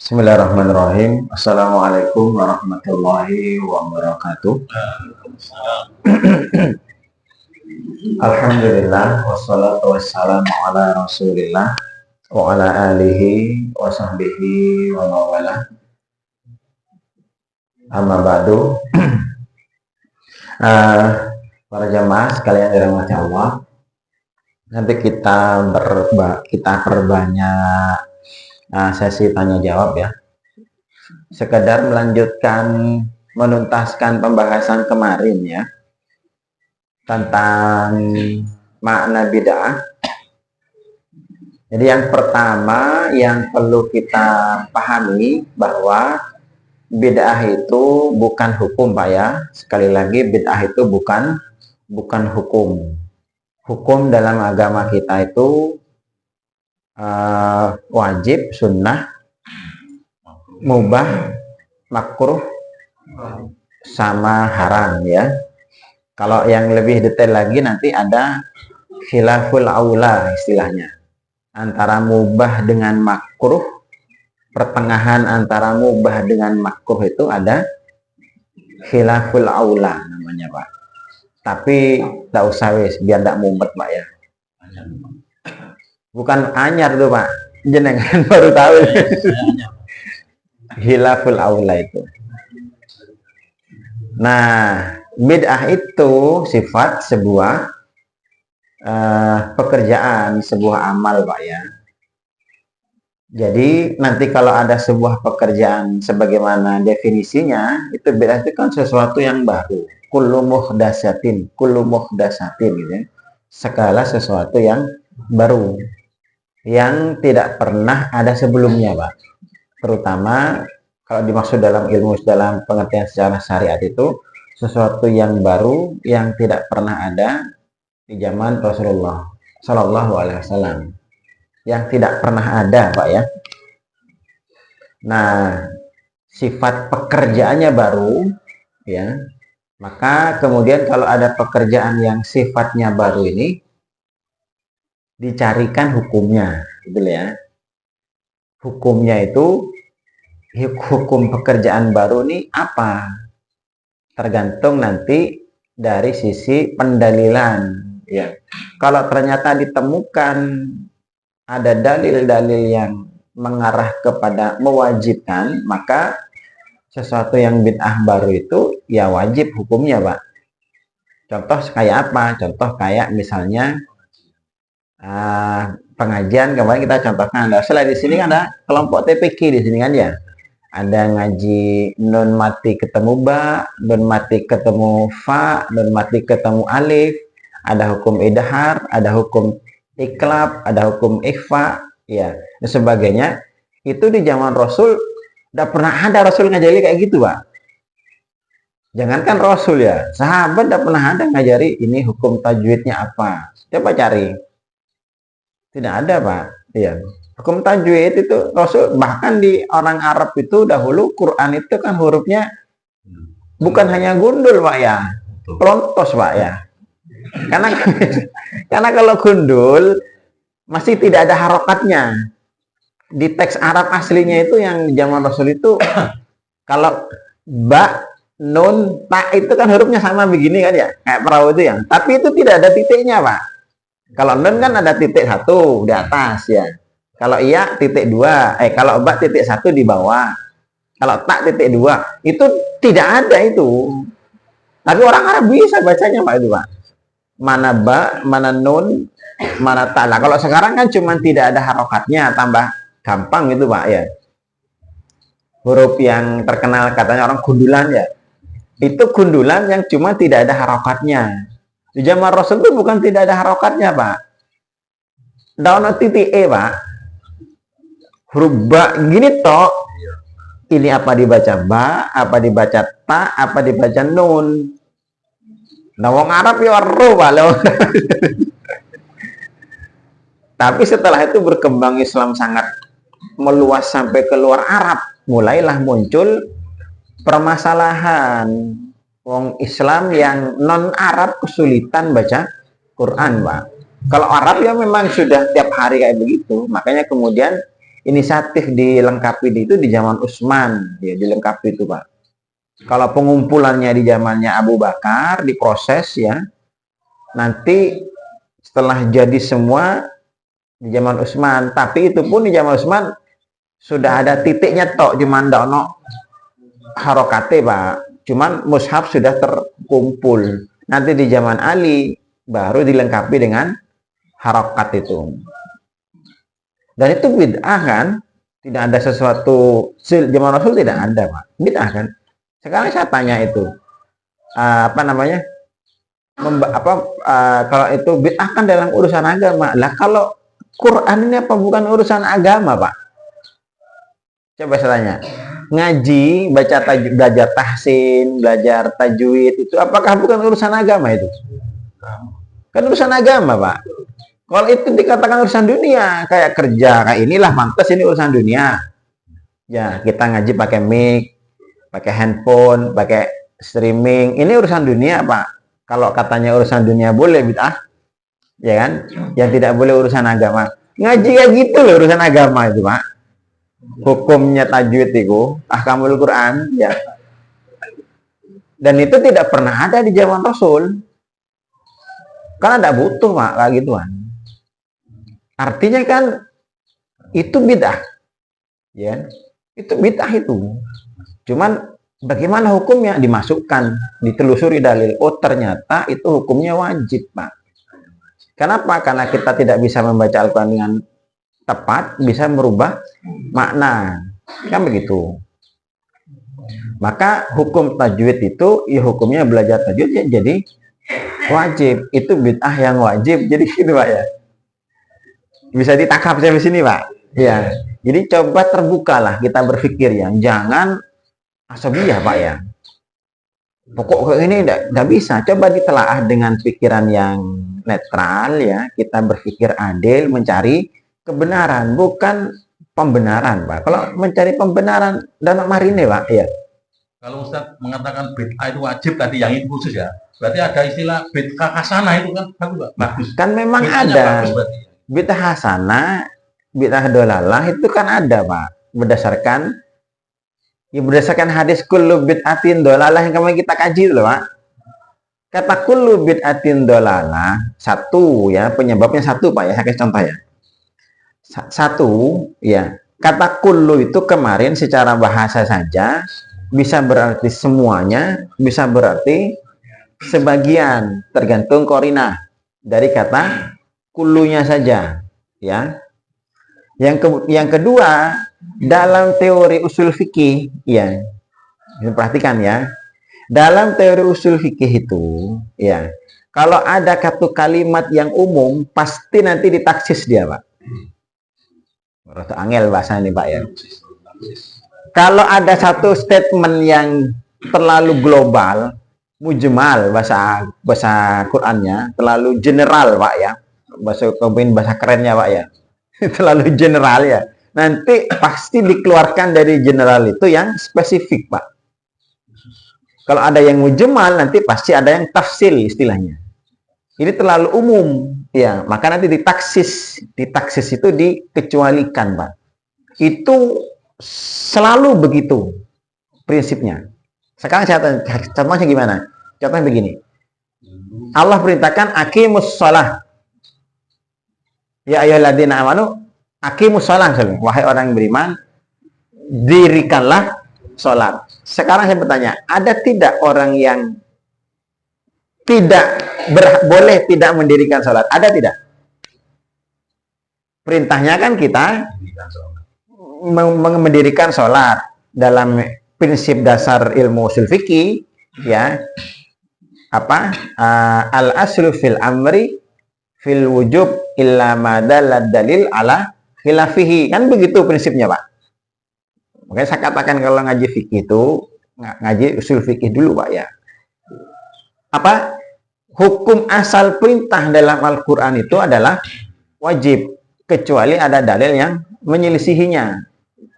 Bismillahirrahmanirrahim. Assalamualaikum warahmatullahi wabarakatuh. Alhamdulillah wassalatu wassalamu ala Rasulillah wa ala alihi wa sahbihi wa mawala. Amma ba'du. Para jamaah sekalian dirahmati Allah. Nanti kita perbanyak sesi tanya jawab ya. Sekedar menuntaskan pembahasan kemarin ya tentang makna bid'ah. Jadi yang pertama yang perlu kita pahami bahwa bid'ah itu bukan hukum, Pak ya. Sekali lagi, bid'ah itu bukan hukum. Hukum dalam agama kita itu wajib, sunnah, mubah, makruh, sama haram ya. Kalau yang lebih detail lagi nanti ada khilaful aula istilahnya. Antara mubah dengan makruh, pertengahan antara mubah dengan makruh itu ada khilaful aula namanya, Pak. Tapi tak usah wis biar tak mumet, Pak ya. Bukan anyar tuh, Pak. Jenengan baru tahu. Khilaful aula itu. Nah, bid'ah itu sifat sebuah pekerjaan, sebuah amal, Pak ya. Jadi nanti kalau ada sebuah pekerjaan sebagaimana definisinya, itu bid'ah itu kan sesuatu yang baru. Kullu muhdatsatin gitu ya. Segala sesuatu yang baru yang tidak pernah ada sebelumnya, Pak. Terutama kalau dimaksud dalam ilmu, dalam pengertian secara syariat itu sesuatu yang baru yang tidak pernah ada di zaman Rasulullah Shallallahu Alaihi Wasallam, yang tidak pernah ada, Pak ya. Nah, sifat pekerjaannya baru ya, maka kemudian kalau ada pekerjaan yang sifatnya baru ini dicarikan hukumnya, gitu ya. Hukumnya itu, hukum pekerjaan baru ini apa? Tergantung nanti dari sisi pendalilan, ya. Kalau ternyata ditemukan ada dalil-dalil yang mengarah kepada mewajibkan, maka sesuatu yang bid'ah baru itu ya wajib hukumnya, Pak. Contoh kayak apa? Contoh kayak misalnya pengajian kemarin kita contohkan ada, selain di sini kan ada kelompok TPQ di sini kan ya, ada ngaji nun mati ketemu ba, nun mati ketemu fa, nun mati ketemu alif, ada hukum idhar, ada hukum iklab, ada hukum ikhfa ya dan sebagainya. Itu di zaman Rasul udah pernah ada Rasul ngajari kayak gitu, Pak. Jangankan Rasul ya, sahabat udah pernah ada ngajari ini hukum tajwidnya apa. Coba cari. Tidak ada, Pak. Iya. Hukum tajwid itu Rasul, bahkan di orang Arab itu dahulu Quran itu kan hurufnya bukan hanya gundul, Pak ya. Pelontos, Pak ya. Karena kalau gundul masih tidak ada harokatnya. Di teks Arab aslinya itu yang di zaman Rasul itu kalau ba, nun, ta itu kan hurufnya sama begini kan ya, kayak perahu itu ya. Tapi itu tidak ada titiknya, Pak. Kalau nun kan ada titik satu di atas ya. Kalau iya titik dua, kalau ba titik satu di bawah. Kalau tak titik dua, itu tidak ada itu. Tapi orang Arab bisa bacanya, Pak, itu, Pak. Mana ba, mana nun, mana ta. Lah kalau sekarang kan cuma tidak ada harokatnya, tambah gampang itu, Pak ya. Huruf yang terkenal katanya orang gundulan ya. Itu gundulan yang cuma tidak ada harokatnya. Di zaman Rasul itu bukan tidak ada harokatnya, Pak. Daun titik Pak. Huruf ba gini toh. Ini apa dibaca ba, apa dibaca ta, apa dibaca nun. Nah, wong Arab ya weruh, Pak. Tapi setelah itu berkembang Islam sangat meluas sampai keluar Arab, mulailah muncul permasalahan. Wong Islam yang non Arab kesulitan baca Quran, Pak. Kalau Arab ya memang sudah tiap hari kayak begitu. Makanya kemudian inisiatif dilengkapi itu di zaman Utsman, ya dilengkapi itu Pak. Kalau pengumpulannya di zamannya Abu Bakar diproses ya, nanti setelah jadi semua di zaman Utsman, tapi itu pun di zaman Utsman sudah ada titiknya tok, cuman ndak ono harokate Pak, cuman mushaf sudah terkumpul. Nanti di zaman Ali baru dilengkapi dengan harokat itu. Dan itu bid'ah kan? Tidak ada sesuatu zaman Rasul tidak ada Pak, bid'ah kan? Sekarang saya tanya itu apa namanya? Kalau itu bid'ah kan dalam urusan agama. Lah kalau Quran ini apa bukan urusan agama Pak? Coba saya tanya. Ngaji, belajar tahsin, belajar tajwid itu apakah bukan urusan agama itu? Kan urusan agama Pak. Kalau itu dikatakan urusan dunia, kayak kerja kayak inilah pantas ini urusan dunia. Ya kita ngaji pakai mic, pakai handphone, pakai streaming, ini urusan dunia Pak. Kalau katanya urusan dunia boleh bid'ah, ya kan? Yang tidak boleh urusan agama. Ngaji kayak gitu loh urusan agama itu Pak. Hukumnya tajwid itu, ahkamul Quran, ya. Dan itu tidak pernah ada di zaman Rasul. Karena tidak butuh Pak kayak gituan. Artinya kan itu bid'ah, ya. Itu bid'ah itu. Cuman bagaimana hukumnya? Dimasukkan, ditelusuri dalil. Oh ternyata itu hukumnya wajib Pak. Kenapa? Karena kita tidak bisa membaca Al-Quran dengan tepat, bisa merubah makna, kan begitu. Maka hukum tajwid itu, ya hukumnya belajar tajwid ya jadi wajib. Itu bid'ah yang wajib. Jadi gitu Pak ya. Bisa ditangkap sampai sini Pak. Ya. Jadi coba terbukalah kita berpikir ya, jangan asabiyah Pak ya. Pokok ini tidak bisa. Coba ditelaah dengan pikiran yang netral ya. Kita berpikir adil, mencari kebenaran, bukan pembenaran Pak. Kalau mencari pembenaran dan marine Pak ya. Kalau Ustadz mengatakan bid'ah itu wajib tadi yang itu khusus ya. Berarti ada istilah bid'ah hasanah itu kan bagus. Kan memang ada. Bid'ah hasanah, bid'ah dolalah itu kan ada Pak. Berdasarkan hadis kullu bid'atin dolalah yang kemarin kita kaji loh Pak. Kata kullu bid'atin dolalah satu ya, penyebabnya satu Pak ya. Saya kasih contoh ya. Satu ya, kata kullu itu kemarin secara bahasa saja bisa berarti semuanya, bisa berarti sebagian, tergantung korinah dari kata kullunya saja ya. Yang kedua, dalam teori usul fikih ya, perhatikan ya, dalam teori usul fikih itu ya, kalau ada satu kalimat yang umum pasti nanti ditaksis dia Pak. Rada angel bahasa ini Pak ya. Kalau ada satu statement yang terlalu global, mujmal bahasa Qur'annya, terlalu general Pak ya. Bahasa kerennya Pak ya. Terlalu general ya. Nanti pasti dikeluarkan dari general itu yang spesifik Pak. Kalau ada yang mujmal nanti pasti ada yang tafsil istilahnya. Ini terlalu umum, ya, maka nanti ditaksis itu dikecualikan, Pak. Itu selalu begitu prinsipnya. Sekarang saya tanya, contohnya gimana? Contohnya begini. Allah perintahkan aqimus shalah. Ya ayyuhalladzina amanu aqimus shalah. Wahai orang yang beriman, dirikanlah sholat. Sekarang saya bertanya, ada tidak orang yang boleh tidak mendirikan sholat? Ada tidak? Perintahnya kan kita mendirikan sholat dalam prinsip dasar ilmu usul fikih, ya. Al aslu fil amri fil wujub illa ma dalad dalil ala khilafihi, kan begitu prinsipnya Pak. Makanya saya katakan kalau ngaji fikih itu ngaji usul fikih dulu Pak ya. Hukum asal perintah dalam Al-Quran itu adalah wajib, kecuali ada dalil yang menyelisihinya,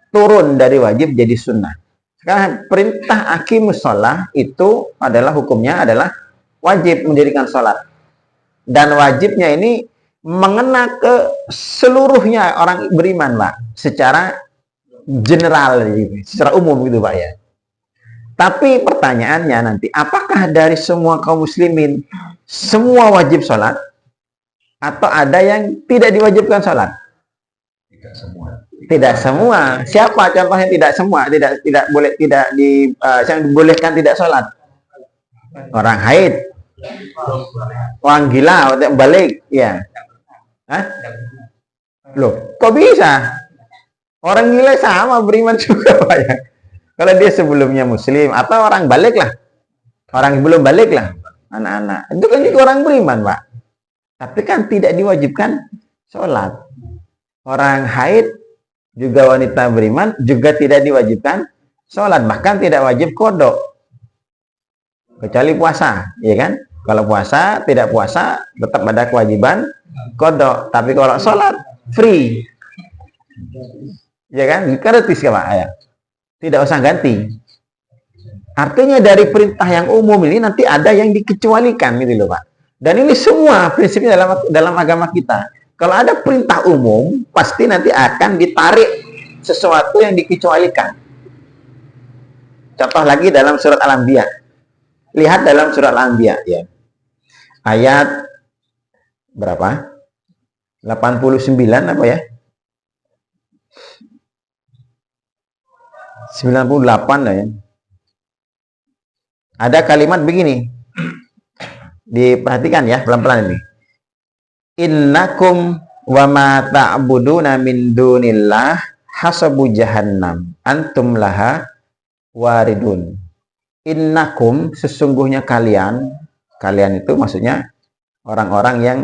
turun dari wajib jadi sunnah. Sekarang perintah aqimus shalah itu adalah hukumnya adalah wajib mendirikan sholat, dan wajibnya ini mengena ke seluruhnya orang beriman, Pak, secara general, secara umum gitu, Pak ya. Tapi pertanyaannya nanti, apakah dari semua kaum muslimin semua wajib sholat, atau ada yang tidak diwajibkan sholat? Tidak semua. Tidak semua. Siapa contohnya tidak semua? Tidak boleh, yang dibolehkan tidak sholat. Orang haid, orang gila, orang balik, ya. Hah? Loh, kok bisa? Orang gila sama beriman juga, Pak ya. Kalau dia sebelumnya muslim, atau orang balik lah, orang belum balik lah, anak-anak, itu kan juga orang beriman, Pak. Tapi kan tidak diwajibkan sholat. Orang haid juga wanita beriman juga tidak diwajibkan sholat, bahkan tidak wajib qadha, kecuali puasa, ya kan? Kalau puasa, tidak puasa tetap ada kewajiban qadha, tapi kalau sholat free, ya kan? Gratis ya, Pak ya. Tidak usah ganti. Artinya dari perintah yang umum ini nanti ada yang dikecualikan gitu loh, Pak. Dan ini semua prinsipnya dalam agama kita. Kalau ada perintah umum, pasti nanti akan ditarik sesuatu yang dikecualikan. Contoh lagi dalam surat Al-Anbiya. Lihat dalam surat Al-Anbiya ya. Ayat berapa? 89 apa ya? 98 lah ya. Ada kalimat begini. Diperhatikan ya, pelan-pelan ini. Innakum wa ma ta'buduna min dunillah hasabu jahannam antum laha waridun. Innakum, sesungguhnya kalian itu maksudnya orang-orang yang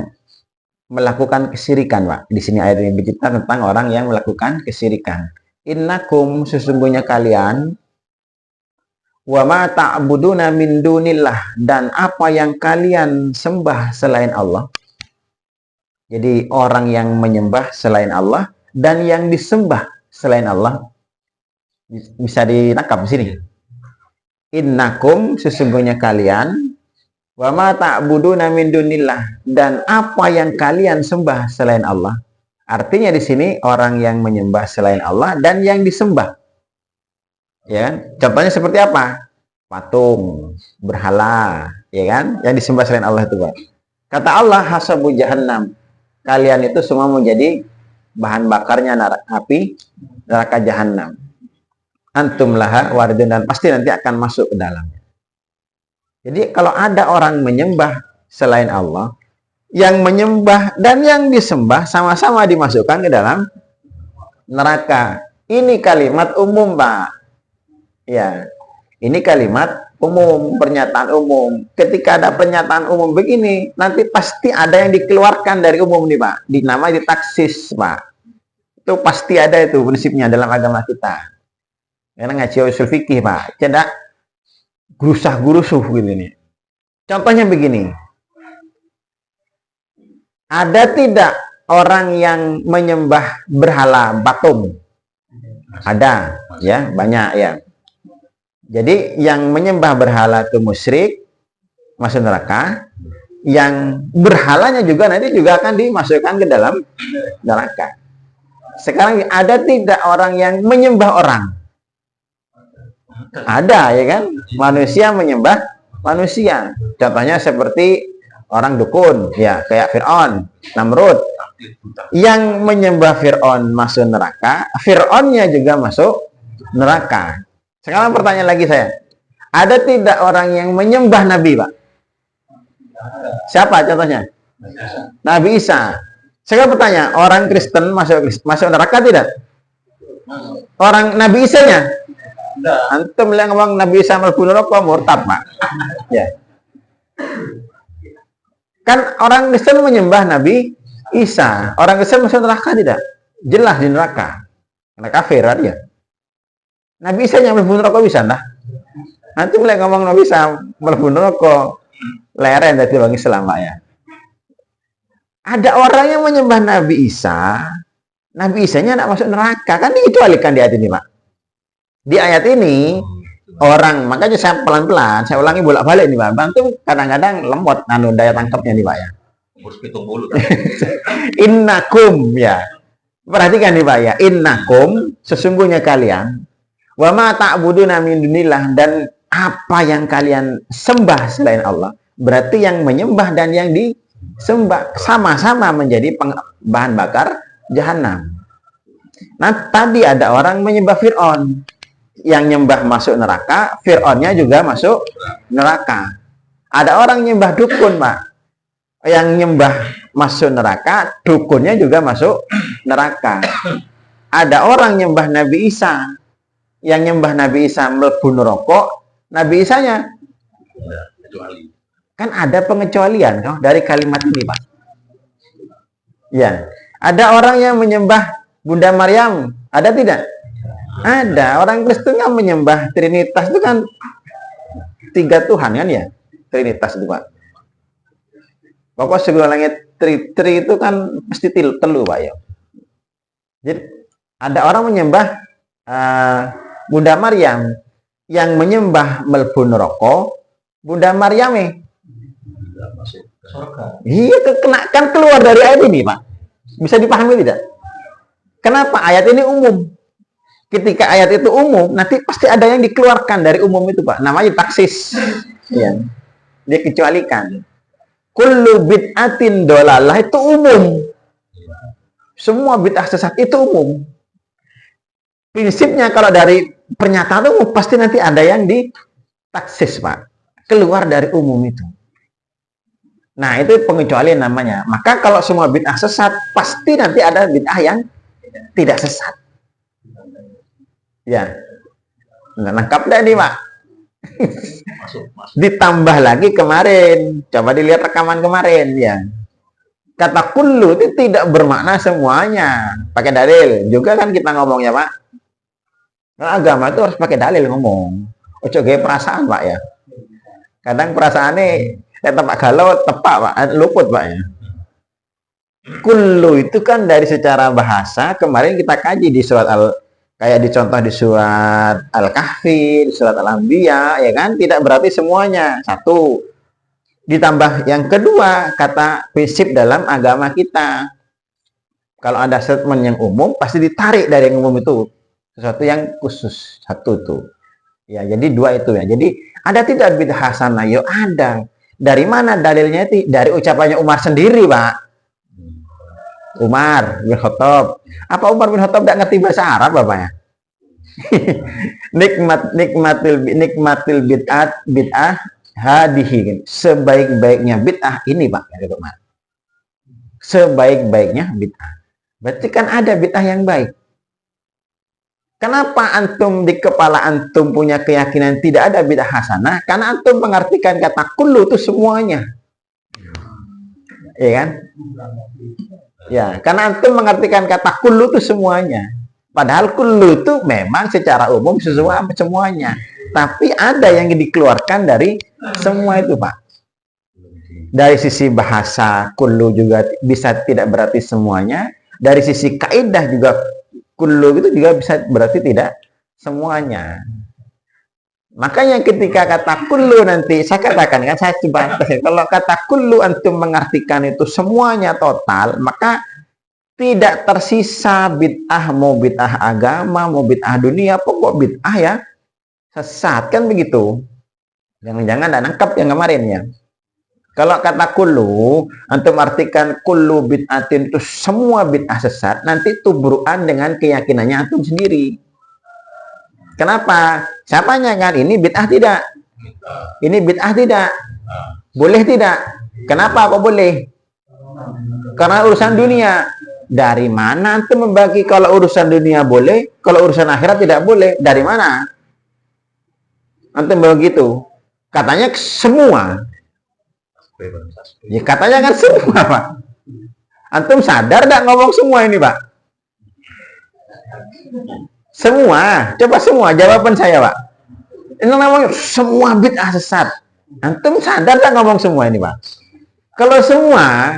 melakukan kesirikan, Pak. Di sini ayat ini bercerita tentang orang yang melakukan kesirikan. Innakum, sesungguhnya kalian, wa ma ta'buduna min dunillah, dan apa yang kalian sembah selain Allah. Jadi orang yang menyembah selain Allah dan yang disembah selain Allah bisa ditangkap di sini. Innakum, sesungguhnya kalian, wa ma ta'buduna min dunillah, dan apa yang kalian sembah selain Allah. Artinya di sini orang yang menyembah selain Allah dan yang disembah. Ya kan? Contohnya seperti apa? Patung, berhala, ya kan? Yang disembah selain Allah itu, Pak. Kata Allah, hasabu jahannam. Kalian itu semua menjadi bahan bakarnya neraka jahannam. Antum laha waridun, dan pasti nanti akan masuk ke dalamnya. Jadi kalau ada orang menyembah selain Allah, yang menyembah dan yang disembah sama-sama dimasukkan ke dalam neraka. Ini kalimat umum, Pak. Ya, ini kalimat umum, pernyataan umum. Ketika ada pernyataan umum begini, nanti pasti ada yang dikeluarkan dari umum nih, Pak. Dinamai ditaksis, Pak. Itu pasti ada itu prinsipnya dalam agama kita. Karena ngaji usul fikih, Pak. Tidak gurusah-gurusuh gitu nih. Contohnya begini. Ada tidak orang yang menyembah berhala, patung? Ada, ya, banyak ya. Jadi yang menyembah berhala itu musyrik, masuk neraka. Yang berhalanya juga nanti juga akan dimasukkan ke dalam neraka. Sekarang ada tidak orang yang menyembah orang? Ada, ya kan? Manusia menyembah manusia. Contohnya seperti orang dukun, ya, kayak Fir'aun, Namrud. Yang menyembah Fir'aun masuk neraka, Fir'aunnya juga masuk neraka. Sekarang pertanyaan lagi saya, ada tidak orang yang menyembah Nabi, Pak? Siapa contohnya? Nabi Isa. Sekarang bertanya, orang Kristen masuk neraka tidak? Orang Nabi Isa-nya? Antum yang ngomong Nabi Isa mlebu neraka murtad, Pak. Ya. Kan orang Kristen menyembah Nabi Isa. Orang Kristen masuk neraka tidak? Jelas di neraka. Karena kafir dia. Nabi Isa yang mlebu neraka bisa dah. Nanti mulai ngomong Nabi Isa mlebu neraka. Leren dari orang Islam, Pak ya. Ada orang yang menyembah Nabi Isa. Nabi Isa-nya tidak masuk neraka. Kan dikecualikan di ayat ini, Pak. Di ayat ini orang, makanya saya pelan-pelan, saya ulangi bolak-balik nih, Pak. Bantu kadang-kadang lemot daya tangkapnya nih, Pak ya. Umur 70. Innakum ya. Perhatikan nih Pak ya. Innakum sesungguhnya kalian wa ma ta'buduna min dunillah, dan apa yang kalian sembah selain Allah, berarti yang menyembah dan yang disembah sama-sama menjadi bahan bakar jahanam. Nah, tadi ada orang menyembah Fir'aun. Yang nyembah masuk neraka, Fir'aunnya juga masuk neraka. Ada orang nyembah dukun, Pak. Yang nyembah masuk neraka, dukunnya juga masuk neraka. Ada orang nyembah Nabi Isa. Yang nyembah Nabi Isa mlebu neraka, Nabi Isanya Kecuali. kan ada pengecualian dari kalimat ini, Pak. Ya. Ada orang yang menyembah Bunda Maryam, ada tidak? Ada. Orang Kristen yang menyembah Trinitas itu kan 3 Tuhan kan ya? Trinitas itu, Pak. Pokoknya segala langit tri itu kan mesti telu, Pak ya. Jadi ada orang menyembah Bunda Maryam, yang menyembah mlebu neraka Bunda Maryam Tidak masuk ke surga. iya kan keluar dari ayat ini, Pak. Bisa dipahami tidak? Kenapa ayat ini umum? Ketika ayat itu umum, nanti pasti ada yang dikeluarkan dari umum itu, Pak. Namanya taksis. Ya. Dia kecualikan. Kullu bid'atin dolalah itu umum. Semua bid'ah sesat itu umum. Prinsipnya kalau dari pernyataan umum pasti nanti ada yang ditaksis, Pak. Keluar dari umum itu. Nah, itu pengecualian namanya. Maka kalau semua bid'ah sesat, pasti nanti ada bid'ah yang tidak sesat. Ya. Nggak nangkap dah nih, Pak. Masuk. Ditambah lagi kemarin. Coba dilihat rekaman kemarin, ya. Kata kullu itu tidak bermakna semuanya. Pakai dalil. Juga kan kita ngomongnya, Pak. Nah, agama itu harus pakai dalil ngomong. Ojo gaya perasaan, Pak ya. Kadang perasaannya tepak galau, tepak, Pak. Luput, Pak ya. Kullu itu kan dari secara bahasa kemarin kita kaji di surat kayak dicontoh di surat Al-Kahfi, di surat Al-Anbiya, ya kan? Tidak berarti semuanya. Satu. Ditambah yang kedua, kata prinsip dalam agama kita. Kalau ada statement yang umum, pasti ditarik dari yang umum itu. Sesuatu yang khusus. Satu tuh. Ya, jadi 2 itu ya. Jadi ada tidak bid'ah hasanah? Yo ada. Dari mana dalilnya itu? Dari ucapannya Umar sendiri, Pak. Umar bin Khattab. Apa Umar bin Khattab tidak ngerti bahasa Arab, Bapaknya? nikmatil bid'ah hadihi. Sebaik-baiknya bid'ah ini, Pak. Sebaik-baiknya bid'ah. Berarti kan ada bid'ah yang baik. Kenapa antum di kepala antum punya keyakinan tidak ada bid'ah hasanah? Karena antum mengartikan kata kullu itu semuanya. Iya kan? Ya, karena antum mengartikan kata kullu itu semuanya. Padahal kullu itu memang secara umum semuanya. Tapi ada yang dikeluarkan dari semua itu, Pak. Dari sisi bahasa, kullu juga bisa tidak berarti semuanya. Dari sisi kaidah juga, kullu itu juga bisa berarti tidak semuanya. Makanya ketika kata kullu nanti, saya katakan, kan saya coba, kalau kata kullu antum mengartikan itu semuanya total, maka tidak tersisa bid'ah, mau bid'ah agama, mau bid'ah dunia, pokok bid'ah ya sesat, kan begitu. Jangan-jangan tidak nangkap yang kemarin ya. Kalau kata kullu, antum artikan kullu bid'atin itu semua bid'ah sesat, nanti tubruan dengan keyakinannya antum sendiri. Kenapa? Siapanya kan? Ini bid'ah tidak? Ini bid'ah tidak? Boleh tidak? Kenapa kok boleh? Karena urusan dunia. Dari mana antum membagi kalau urusan dunia boleh, kalau urusan akhirat tidak boleh? Dari mana? Antum begitu. Katanya semua. Ya katanya kan semua, Pak. Antum sadar nggak ngomong semua ini, Pak? Semua. Coba semua. Jawaban saya, Pak. Ini namanya semua bid'ah sesat. Antum sadar nggak ngomong semua ini, Pak? Kalau semua,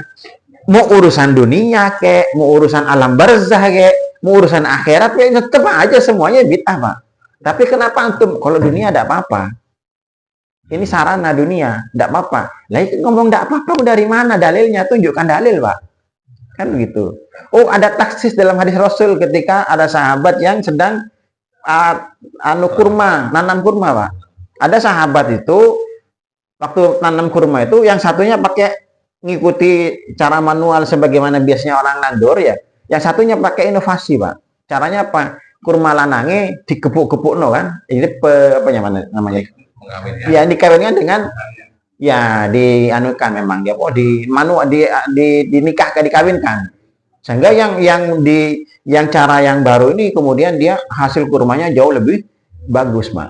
mau urusan dunia, kek, mau urusan alam barzah, kek, mau urusan akhirat, kek, tetap aja semuanya bid'ah, Pak. Tapi kenapa antum? Kalau dunia ada apa-apa. Ini sarana dunia, tidak apa-apa. Lah ngomong tidak apa-apa dari mana dalilnya? Tunjukkan dalil, Pak. Kan begitu. Oh, ada taksis dalam hadis Rasul ketika ada sahabat yang sedang nanam kurma, Pak. Ada sahabat itu waktu nanam kurma itu yang satunya pakai ngikuti cara manual sebagaimana biasanya orang nandur ya. Yang satunya pakai inovasi, Pak. Caranya apa? Kurma lanange digepuk-gepuk no kan? Ini apa namanya? Ya dikawinkan dengan ya dianukan memang dia dinikahkan dikawinkan. Sehingga yang cara yang baru ini kemudian dia hasil kurmanya jauh lebih bagus, Pak.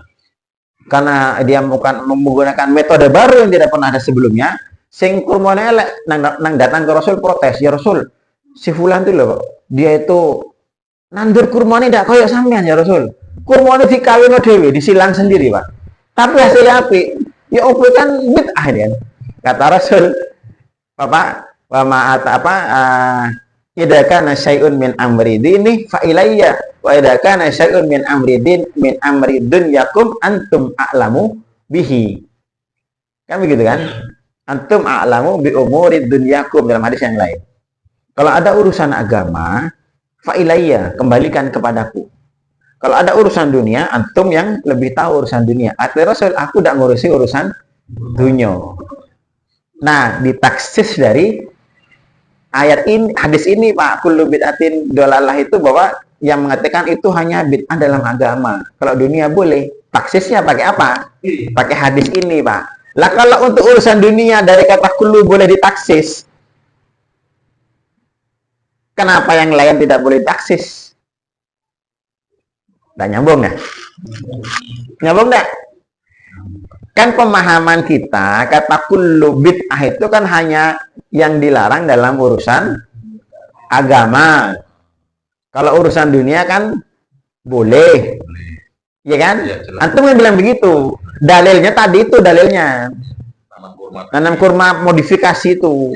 Karena dia menggunakan metode baru yang tidak pernah ada sebelumnya, sing kurmanya elek nang datang ke Rasul protes, "Ya Rasul, si fulan itu loh, dia itu nandur kurmanya tidak kayak sampean ya Rasul. Kurmanya dikawin dhewe, disilang sendiri, Pak. Tapi hasilnya api. Ya opo kan bid'ah kan." Kata Rasul, Bapak, wa ma'at apa idza kana syai'un min amri dini fa ilayya wa idza kana syai'un min amri dunyakum antum a'lamu bihi. Kan begitu kan? Antum a'lamu bi umuri dunyakum dalam hadis yang lain. Kalau ada urusan agama, fa ilayya, kembalikan kepadaku. Kalau ada urusan dunia, antum yang lebih tahu urusan dunia. Arti Rasul, aku tidak ngurusi urusan dunia. Nah, ditaksis dari ayat ini, hadis ini, Pak, kullu bid'atin dolalah itu bahwa yang mengatakan itu hanya bid'ah dalam agama. Kalau dunia boleh. Taksisnya pakai apa? Pakai hadis ini, Pak. Lah kalau untuk urusan dunia dari kata kullu boleh ditaksis, kenapa yang lain tidak boleh taksis? Nggak nyambung ya? Nyambung nggak? Kan pemahaman kita, kata kullu bid'ah itu kan hanya yang dilarang dalam urusan agama. Kalau urusan dunia kan boleh. Ya kan? Antum yang bilang begitu. Dalilnya tadi itu dalilnya. Tanam kurma modifikasi itu.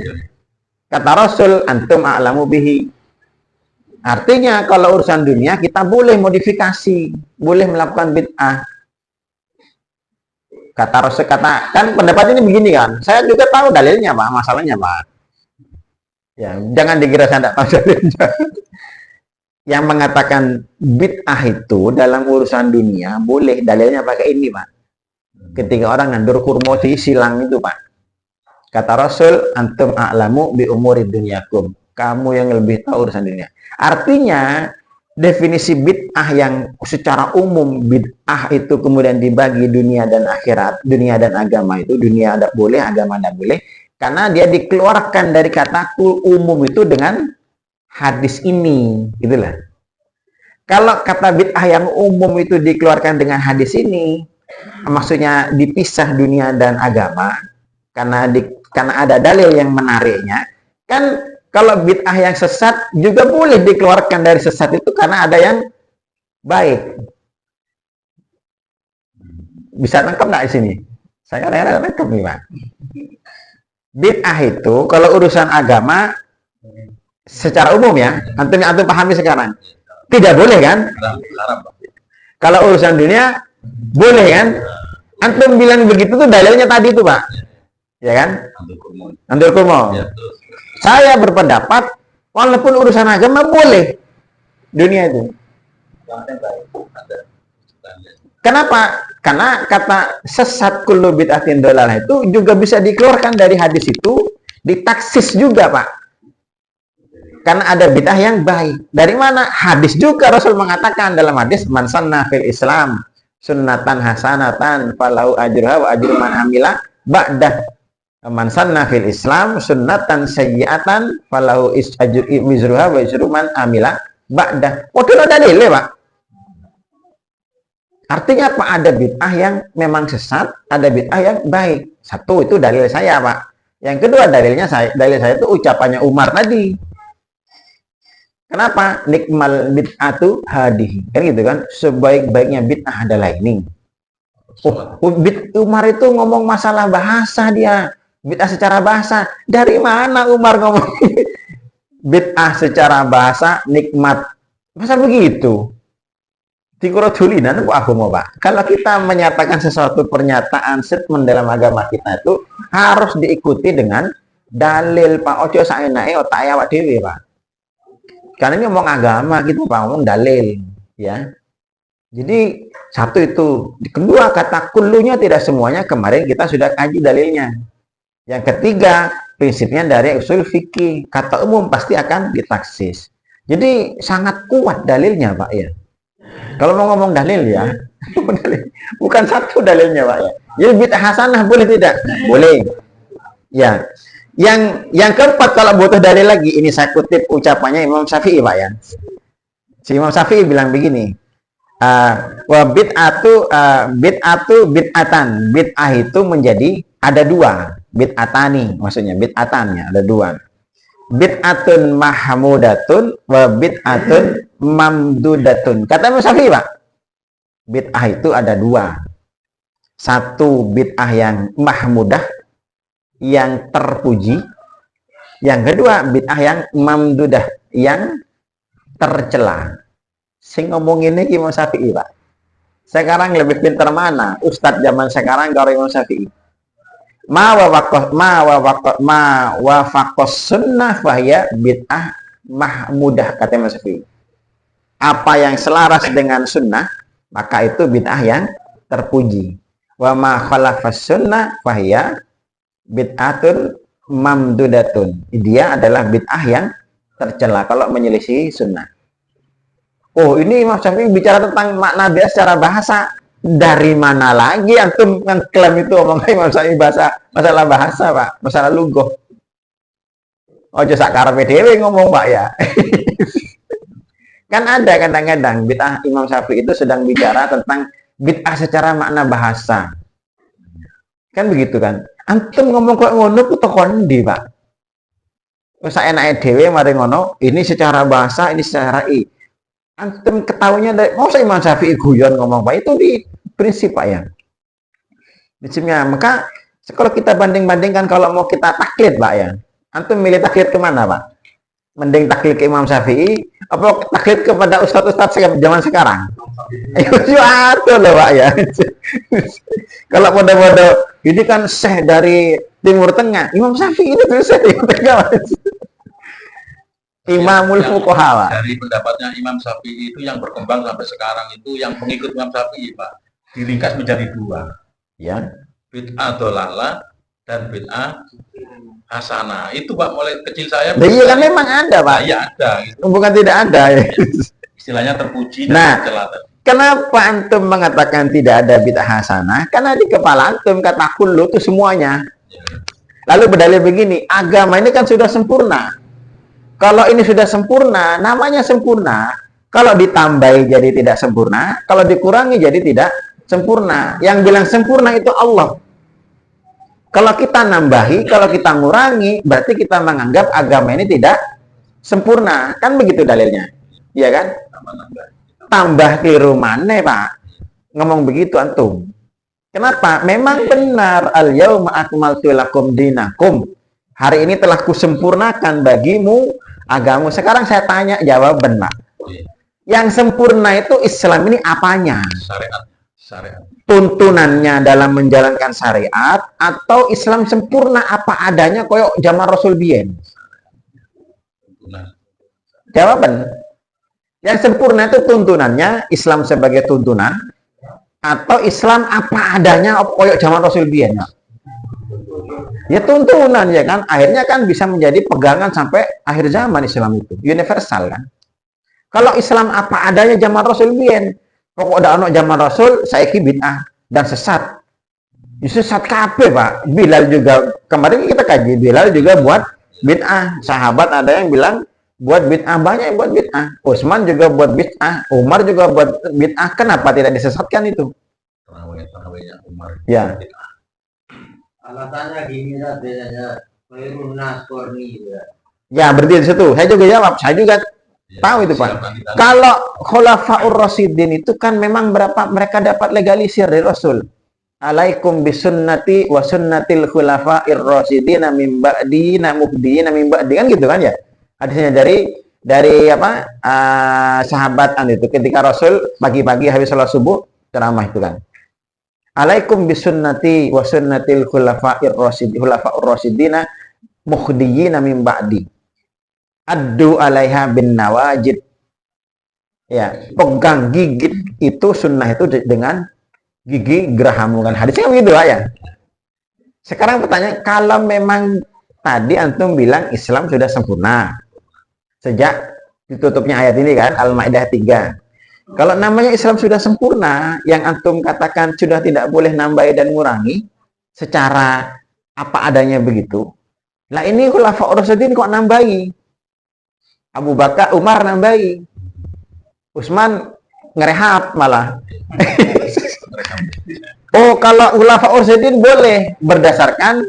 Kata Rasul, antum a'lamu bihi. Artinya kalau urusan dunia kita boleh modifikasi, boleh melakukan bid'ah. Kata Rasul, kan pendapat ini begini kan. Saya juga tahu dalilnya, Pak, masalahnya, Pak. Ya, jangan dikira saya tidak tahu dalilnya. Yang mengatakan bid'ah itu dalam urusan dunia boleh, dalilnya pakai ini, Pak. Ketika orang nandur kurma di silang itu, Pak. Kata Rasul, antum a'lamu bi umuri dunyakum. Kamu yang lebih tahu urusan dunia. Artinya, definisi bid'ah yang secara umum bid'ah itu kemudian dibagi dunia dan akhirat, dunia dan agama itu, dunia ada boleh, agama tidak boleh, karena dia dikeluarkan dari kata umum itu dengan hadis ini, gitulah. Kalau kata bid'ah yang umum itu dikeluarkan dengan hadis ini, maksudnya dipisah dunia dan agama, karena ada dalil yang menariknya, kan. Kalau bid'ah yang sesat juga boleh dikeluarkan dari sesat itu karena ada yang baik. Bisa nangkep nggak di sini? Saya rela nangkep nih, Pak. Bid'ah itu kalau urusan agama secara umum ya, antum pahami sekarang. Tidak boleh kan? Kalau urusan dunia boleh kan? Antum bilang begitu tuh dalilnya tadi itu, Pak. Ya kan? Nandur kurma. Saya berpendapat, walaupun urusan agama boleh dunia itu. Kenapa? Karena kata sesat kullu bid'atin dolalah itu juga bisa dikeluarkan dari hadis itu, ditaksis juga, Pak. Karena ada bid'ah yang baik. Dari mana? Hadis juga Rasul mengatakan dalam hadis, man sanna fil Islam sunnatan hasanatan falahu ajruha wa ajru man amila ba'dah. Man sanna fil Islam sunnatan sayyi'atan falahu wizruha wa wizru man amila ba'dah. Oh, itu ada dalilnya, Pak. Artinya apa? Ada bid'ah yang memang sesat, ada bid'ah yang baik. Satu, itu dalil saya, Pak. Yang kedua, dalil saya itu ucapannya Umar tadi. Kenapa? Nikmal bid'atu hadihi. Kan gitu kan? Sebaik-baiknya bid'ah adalah ini. Umar itu ngomong masalah bahasa dia. Bid'ah secara bahasa. Dari mana Umar ngomong? Bid'ah secara bahasa nikmat. Masa begitu? dikurodulinan apa agama, Pak? Kalau kita menyatakan sesuatu pernyataan statement dalam agama kita itu harus diikuti dengan dalil, Pak. Ojo saenake otak awak dhewe, Pak. Karena ini ngomong agama gitu, Pak, ngomong dalil, ya. Jadi satu itu, kedua kata kullunya tidak semuanya, kemarin kita sudah kaji dalilnya. Yang ketiga, prinsipnya dari usul fikih, kata umum pasti akan ditaksis. Jadi sangat kuat dalilnya, Pak, ya. Kalau mau ngomong dalil ya, bukan satu dalilnya, Pak, ya. Jadi bid'ah hasanah boleh tidak? Boleh. Ya. Yang keempat, kalau butuh dalil lagi, ini saya kutip ucapannya Imam Syafi'i, Pak, ya. Si Imam Syafi'i bilang begini, wa bid'atu bid'atan. Bid'ah itu menjadi ada dua, bid'atani, maksudnya bid'atannya ada dua. Bid'atun mahmudatun wa bid'atun mamdudatun. Kata Imam Syafi'i, Pak, bid'ah itu ada dua. Satu bid'ah yang mahmudah, yang terpuji. Yang kedua bid'ah yang mamdudah, yang tercela. Sing ngomong ini Imam Syafi'i, Pak. Sekarang lebih pintar mana Ustadz zaman sekarang kalau Imam Syafi'i? Ma wafaqos sunnah fahya bid'ah mahmudah, kata Imam Syafi'i. Apa yang selaras dengan sunnah, maka itu bid'ah yang terpuji. Wa ma khalafas sunnah fahya bid'atun mamdudatun. Dia adalah bid'ah yang tercela kalau menyelisih sunnah. Oh, ini Imam Syafi'i bicara tentang makna bid'ah secara bahasa. Dari mana lagi antum yang klaim itu omong Imam Syafi'i masalah bahasa, Pak, masalah lugoh. Ojo sak karepe dhewe ngomong, Pak, ya. Kan ada kadang-kadang bid'ah Imam Syafi'i itu sedang bicara tentang bid'ah secara makna bahasa. Kan begitu kan? Antum ngomong kok ngono ku kondi, Pak. Wis enake dhewe mari ngono, ini secara bahasa, ini secara antum ketahuinya dari mau Imam Syafi'i guyon ngomong, Pak, itu di prinsip, Pak, ya. Prinsipnya, maka kalau kita banding-bandingkan, kalau mau kita taklid, Pak, ya, antum milih taklid kemana, Pak? Mending taklid ke Imam Syafi'i apa taklid kepada ustadz-ustadz zaman sekarang? Itu ada loh, Pak, ya. Kalau bodoh-bodoh ini kan syekh dari Timur Tengah, Imam Syafi'i itu syekh Timur Tengah. Imamul Fuqaha, Pak. Dari pendapatnya Imam Syafi'i itu yang berkembang sampai sekarang itu yang pengikut Imam Syafi'i, Pak, diringkas menjadi dua, Ya. bid'ah dolalah dan bid'ah hasanah. Itu, Pak, mulai kecil saya. Iya kan memang ada, Pak. Iya ada. Gitu. Bukan tidak ada. Ya. Istilahnya terpuji dan Nah, tercela. kenapa antum mengatakan tidak ada bid'ah hasanah? Karena di kepala antum kata kullu itu semuanya. Lalu berdalil begini, agama ini kan sudah sempurna. Kalau ini sudah sempurna, namanya sempurna. Kalau ditambahi jadi tidak sempurna, kalau dikurangi jadi tidak sempurna. Yang bilang sempurna itu Allah. Kalau kita nambahi, kalau kita ngurangi, berarti kita menganggap agama ini tidak sempurna. Kan begitu dalilnya. Iya kan? Tambah keliru mana, Pak? Ngomong begitu antum. Kenapa? Memang benar, al-yauma akmaltu lakum dinakum. Hari ini telah kusempurnakan bagimu agamu. Sekarang saya tanya jawaban, Pak. Yang sempurna itu Islam ini apanya? Syariat. Tuntunannya dalam menjalankan syariat atau Islam sempurna apa adanya koyok zaman Rasul biyen? Jawaban. Yang sempurna itu tuntunannya Islam sebagai tuntunan atau Islam apa adanya koyok zaman Rasul biyen? Ya tuntunan, ya kan, akhirnya kan bisa menjadi pegangan sampai akhir zaman. Islam itu universal kan. Kalau Islam apa adanya zaman Rasul biyen, pokok ada anak zaman Rasul saiki bid'ah dan sesat. Sesat kabeh, Pak. Bilal juga kemarin kita kaji, Bilal juga buat bid'ah. Sahabat ada yang bilang buat bid'ah, banyak yang buat bid'ah. Utsman juga buat bid'ah, Umar juga buat bid'ah. Kenapa tidak disesatkan itu? Tarawihnya Umar. Ya. Alasannya gini lah, bedanya khairun nas korni. Ya, berarti di situ. Saya juga jawab. Saya juga tahu itu, Pak. Kalau Khulafaur Rasyidin itu kan memang mereka dapat legalisir dari Rasul. Alaikum bisunnati wa sunnatil khulafair rasyidin min ba'di na muhdina min ba'di, kan gitu kan ya. Hadisnya dari dari apa sahabat itu ketika Rasul pagi-pagi habis sholat subuh ceramah itu kan. Alaikum bisunnati wa sunnatil khulafa'ir rasyidina muhdiyina min ba'di. Addu alaiha bin nawajid. Ya, pegang gigit itu sunnah itu dengan gigi gerahamu kan. Hadisnya begitu ya. Sekarang pertanyaan, kalau memang tadi antum bilang Islam sudah sempurna sejak ditutupnya ayat ini kan, Al-Maidah 3. Kalau namanya Islam sudah sempurna, yang antum katakan sudah tidak boleh nambahi dan ngurangi secara apa adanya begitu. Lah ini khulafaur rasyidin kok nambahi? Abu Bakar, Umar nambahi. Utsman ngerehab malah. Oh, kalau khulafaur rasyidin boleh berdasarkan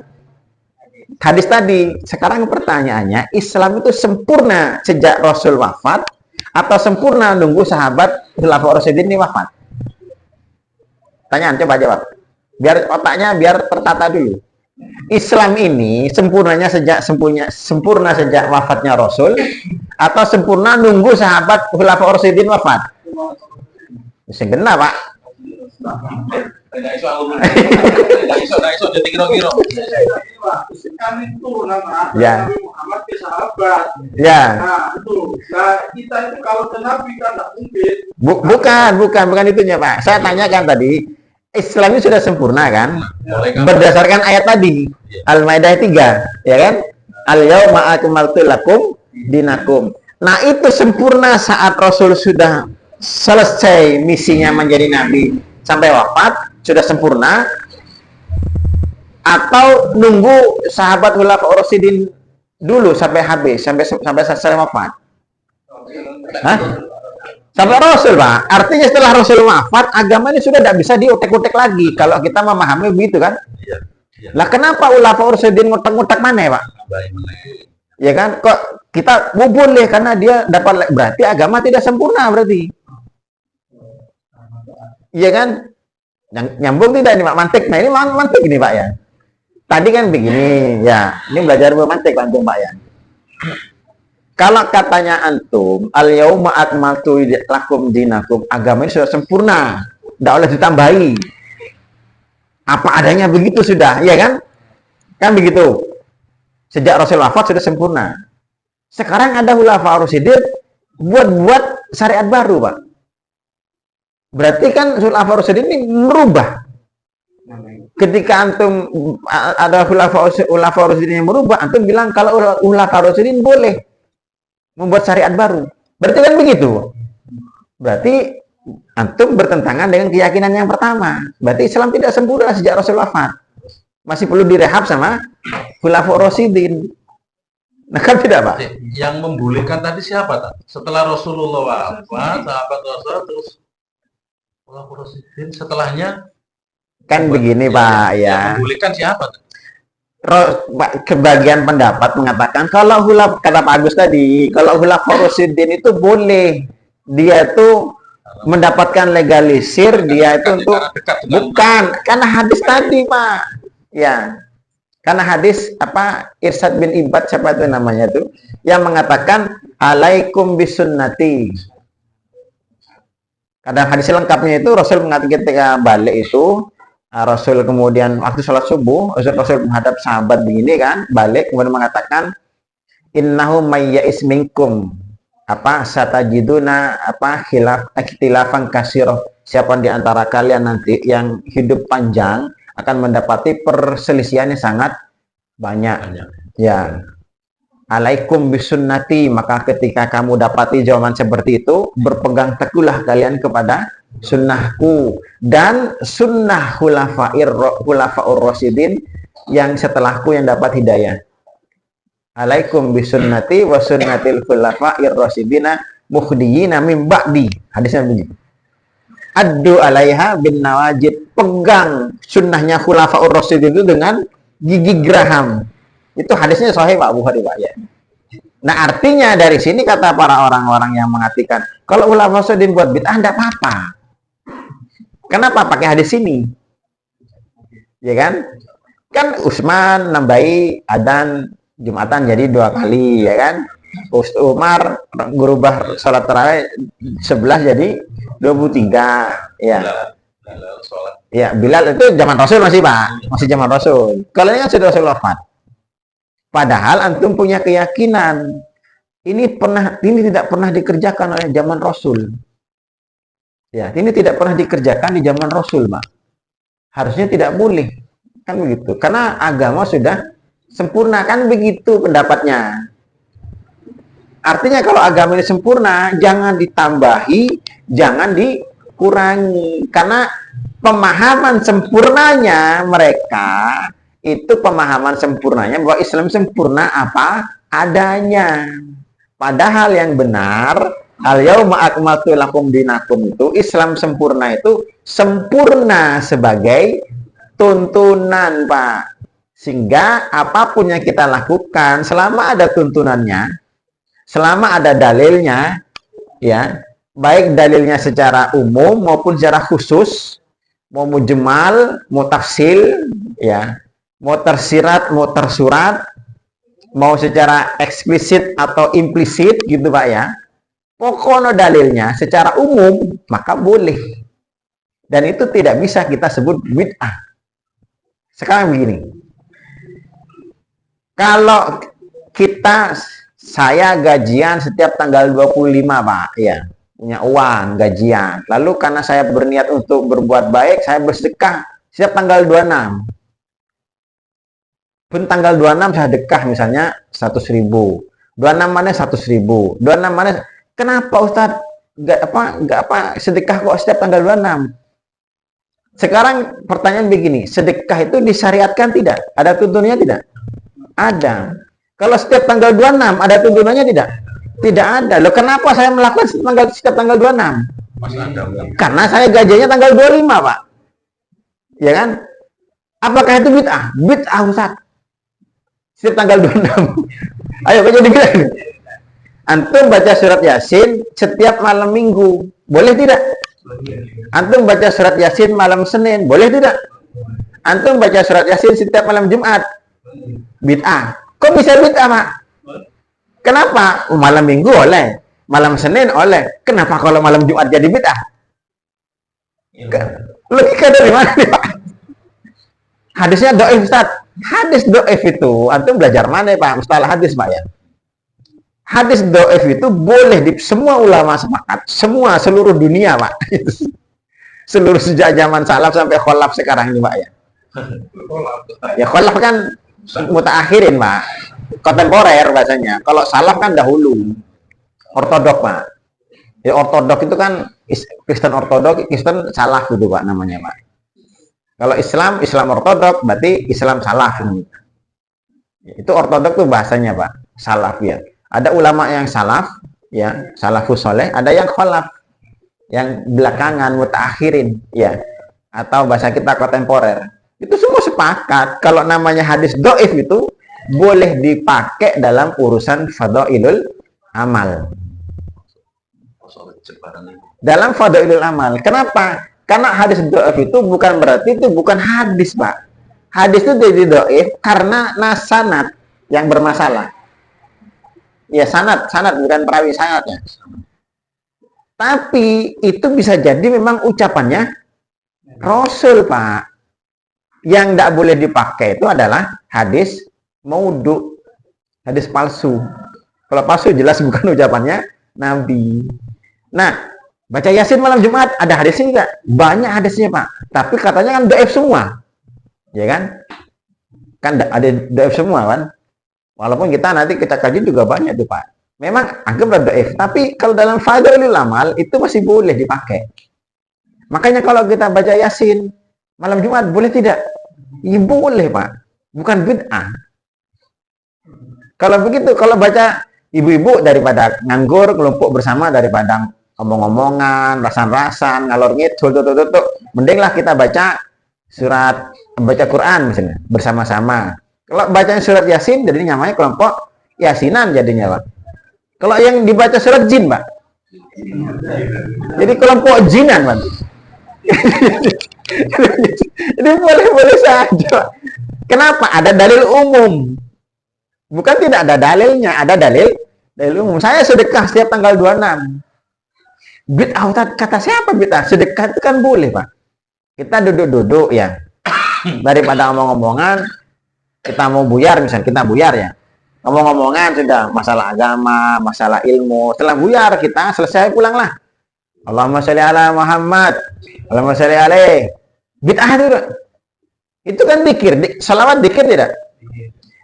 hadis tadi. Sekarang pertanyaannya, Islam itu sempurna sejak Rasul wafat atau sempurna nunggu sahabat khulafaur rasyidin ini wafat? Tanyaan, coba jawab. Biar otaknya biar tertata dulu. Islam ini sempurna sejak wafatnya Rasul atau sempurna nunggu sahabat khulafaur rasyidin wafat? Sing kena, Pak. Tidak iso jadi kira-kira. Kami turun nama Ya. Nabi Muhammad ke sahabat. Ya. Nah, itu. Nah, kita itu kalau ke Nabi kan tidak mungkin. Bukan itunya, Pak. Saya tanyakan tadi, Islam ini sudah sempurna kan? Boleh kan? Berdasarkan ayat tadi, Al-Maidah 3, ya kan? Al-yauma akmaltu lakum dinakum. Nah, itu sempurna saat Rasul sudah selesai misinya menjadi nabi sampai wafat, sudah sempurna, atau nunggu sahabat khulafaur rasyidin dulu sampai habis, sampai selesai wafat? Hah? Sampai Rasul, Pak. Artinya setelah Rasul wafat, agama ini sudah tidak bisa diutek-utek lagi. Kalau kita memahami begitu kan? Iya. Lah kenapa khulafaur rasyidin ngutek-ngutek mana, Pak? Nambahi meneh. Ya kan? Kok kita boleh karena dia dapat, berarti agama tidak sempurna berarti. Iya kan? Nyambung tidak ini, Pak? Mantik. Nah, ini mantik ini, Pak ya. Tadi kan begini, ya. Ini belajar mantik antum, Pak ya. Kalau katanya antum, al-yauma akmaltu lakum dinakum, agama ini sudah sempurna, tidak boleh ditambahi. Apa adanya begitu sudah, ya kan? Kan begitu. Sejak Rasul wafat sudah sempurna. Sekarang ada khulafaur rasyidin buat syariat baru, Pak. Berarti kan khulafaur rasyidin ini merubah. Ketika antum ada khulafaur rasyidin yang merubah, antum bilang kalau khulafaur rasyidin boleh membuat syariat baru. Berarti kan begitu. Berarti antum bertentangan dengan keyakinan yang pertama. Berarti Islam tidak sempurna sejak Rasul wafat. Masih perlu direhab sama khulafaur rasyidin. Nah kan tidak, Pak? Yang membolehkan tadi siapa, tak? Setelah Rasulullah wafat, sahabat Rasul terus khulafaur rasyidin setelahnya Kan begini, Pak, ya. Yang membolehkan siapa, tak? Kebagian pendapat mengatakan kalau kata Pak Agus tadi, kalau khulafaur rasyidin itu boleh, dia itu mendapatkan legalisir, dia itu untuk bukan karena hadis tadi, Pak. Ya. Karena hadis apa Irsad bin Ibad siapa itu namanya itu yang mengatakan alaikum bisunnati. Kadang hadis lengkapnya itu Rasul mengatakan ketika balik itu Rasul kemudian waktu sholat subuh, Rasul menghadap sahabat begini kan, balik kemudian mengatakan innahu mayya'is minkum apa satajiduna apa ikhtilafan katsira. Siapa di antara kalian nanti yang hidup panjang akan mendapati perselisihan yang sangat banyak. Ya. Alaikum bisunnati, maka ketika kamu dapati jawaban seperti itu, berpegang teguhlah kalian kepada sunnahku dan sunnah khulafaur rasyidin yang setelahku yang dapat hidayah. Alaikum bisunnati wa sunnatil khulafair rasyidina muhdiyina min ba'di. Hadisnya begini. Addu alaiha bin nawajid, pegang sunnahnya khulafaur rasyidin itu dengan gigi geraham. Itu hadisnya sahih, Pak Bukhari, Pak ya. Nah, artinya dari sini kata para orang-orang yang mengatakan kalau khulafaur rasyidin buat bid'ah enggak apa-apa. Kenapa pakai hadis ini? Ya kan? Kan Utsman nambahi adzan Jumatan jadi 2 kali, ya kan? Ustaz Umar berubah salat tarawih 11 jadi 23. Ya. Bilal sholat. Ya, Bilal itu zaman Rasul masih, Pak. Masih zaman Rasul. Kalau ini kan sudah Rasul wafat. Padahal antum punya keyakinan ini tidak pernah dikerjakan oleh zaman Rasul. Ya, ini tidak pernah dikerjakan di zaman Rasul, Pak. Harusnya tidak boleh. Kan begitu. Karena agama sudah sempurna, kan begitu pendapatnya. Artinya kalau agama ini sempurna, jangan ditambahi, jangan dikurangi. Karena pemahaman sempurnanya mereka, itu pemahaman sempurnanya bahwa Islam sempurna apa adanya. Padahal yang benar, al-yauma akmaltu lakum dinakum itu, Islam sempurna itu sempurna sebagai tuntunan, Pak. Sehingga apapun yang kita lakukan, selama ada tuntunannya, selama ada dalilnya, ya, baik dalilnya secara umum maupun secara khusus, mau mujmal, mau tafsil, ya, mau tersirat, mau tersurat, mau secara eksplisit atau implisit, gitu Pak ya. Pokoknya dalilnya secara umum, maka boleh. Dan itu tidak bisa kita sebut bid'ah. Sekarang begini, kalau saya gajian setiap tanggal 25, Pak, ya, punya uang gajian. Lalu karena saya berniat untuk berbuat baik, saya bersedekah setiap tanggal 26. Pun tanggal 26 saya sedekah misalnya 100.000. 26 mana 100.000. 26 mana, kenapa Ustaz enggak sedekah kok setiap tanggal 26? Sekarang pertanyaan begini, sedekah itu disyariatkan tidak? Ada tuntunannya tidak? Ada. Kalau setiap tanggal 26 ada tuntunannya tidak? Tidak ada. Loh, kenapa saya melakukan setiap tanggal 26? Karena saya gajinya tanggal 25, Pak. Ya kan? Apakah itu bid'ah? Bid'ah, Ustaz. Setiap tanggal 26. Ayo, kok jadi bilang. Antum baca surat Yasin setiap malam Minggu. Boleh tidak? Antum baca surat Yasin malam Senin. Boleh tidak? Antum baca surat Yasin setiap malam Jumat. Bid'ah. Kok bisa bid'ah, Pak? Kenapa? Malam Minggu oleh, malam Senin oleh. Kenapa kalau malam Jumat jadi bid'ah? Logika dari mana nih, Pak? Hadisnya do'if, Ustaz. Hadis do'if itu, antum belajar mana, Pak? Mustalah hadis, Pak, ya? Hadis do'if itu boleh semua ulama sepakat. Seluruh dunia, Pak. Seluruh sejak zaman salaf sampai kholaf sekarang ini, Pak, ya. Ya, kholaf kan mutaakhirin, Pak. Kontemporer bahasanya. Kalau salaf kan dahulu. Ortodok, Pak. Ya, ortodok itu kan Kristen ortodok, Kristen salaf gitu, Pak, namanya, Pak. Kalau Islam ortodok berarti Islam salaf. Itu ortodok tuh bahasanya, Pak. Salaf, ya. Ada ulama yang salaf, ya, salafus soleh, ada yang kholaf, yang belakangan mutaakhirin, ya. Atau bahasa kita kontemporer. Itu semua sepakat kalau namanya hadis do'if itu boleh dipakai dalam urusan fadailul amal. Dalam fadailul amal. Kenapa? Karena hadis do'if itu bukan berarti itu bukan hadis, Pak. Hadis itu jadi do'if karena nasanat yang bermasalah. Ya, sanad bukan perawi sanadnya. Tapi itu bisa jadi memang ucapannya Rasul, Pak. Yang tidak boleh dipakai itu adalah hadis maudhu, hadis palsu. Kalau palsu jelas bukan ucapannya Nabi. Nah, baca Yasin malam Jumat ada hadisnya enggak? Banyak hadisnya, Pak. Tapi katanya kan dhaif semua. Ya kan? Kan ada dhaif semua kan? Walaupun kita kaji juga banyak tuh, Pak. Memang anggaplah dhaif, tapi kalau dalam fadailul amal itu masih boleh dipakai. Makanya kalau kita baca Yasin malam Jumat boleh tidak? Ya boleh, Pak. Bukan bid'ah. Kalau begitu, kalau baca ibu-ibu daripada nganggur, kelompok bersama daripada omong-omongan, rasan-rasan, ngalor ngidul, mendinglah kita baca Quran misalnya bersama-sama. Kalau baca surat Yasin jadi namanya kelompok Yasinan jadinya, Pak. Kalau yang dibaca surat Jin, Pak, jadi kelompok jinan, Pak. Jadi boleh-boleh saja. Kenapa? Ada dalil umum. Bukan tidak ada dalilnya, ada dalil Dalil umum. Saya sedekah setiap tanggal 26. Bid'ah, kata siapa bid'ah? Sedekah itu kan boleh, Pak. Kita duduk-duduk ya. Daripada omong-omongan, kita mau buyar misalnya, kita buyar ya. Ngomong-ngomongan sudah masalah agama, masalah ilmu. Setelah buyar kita selesai pulanglah. Allahumma sholli ala Muhammad. Allahumma sholli alaihi. Bid'ah itu. Itu kan zikir. Salawat zikir tidak?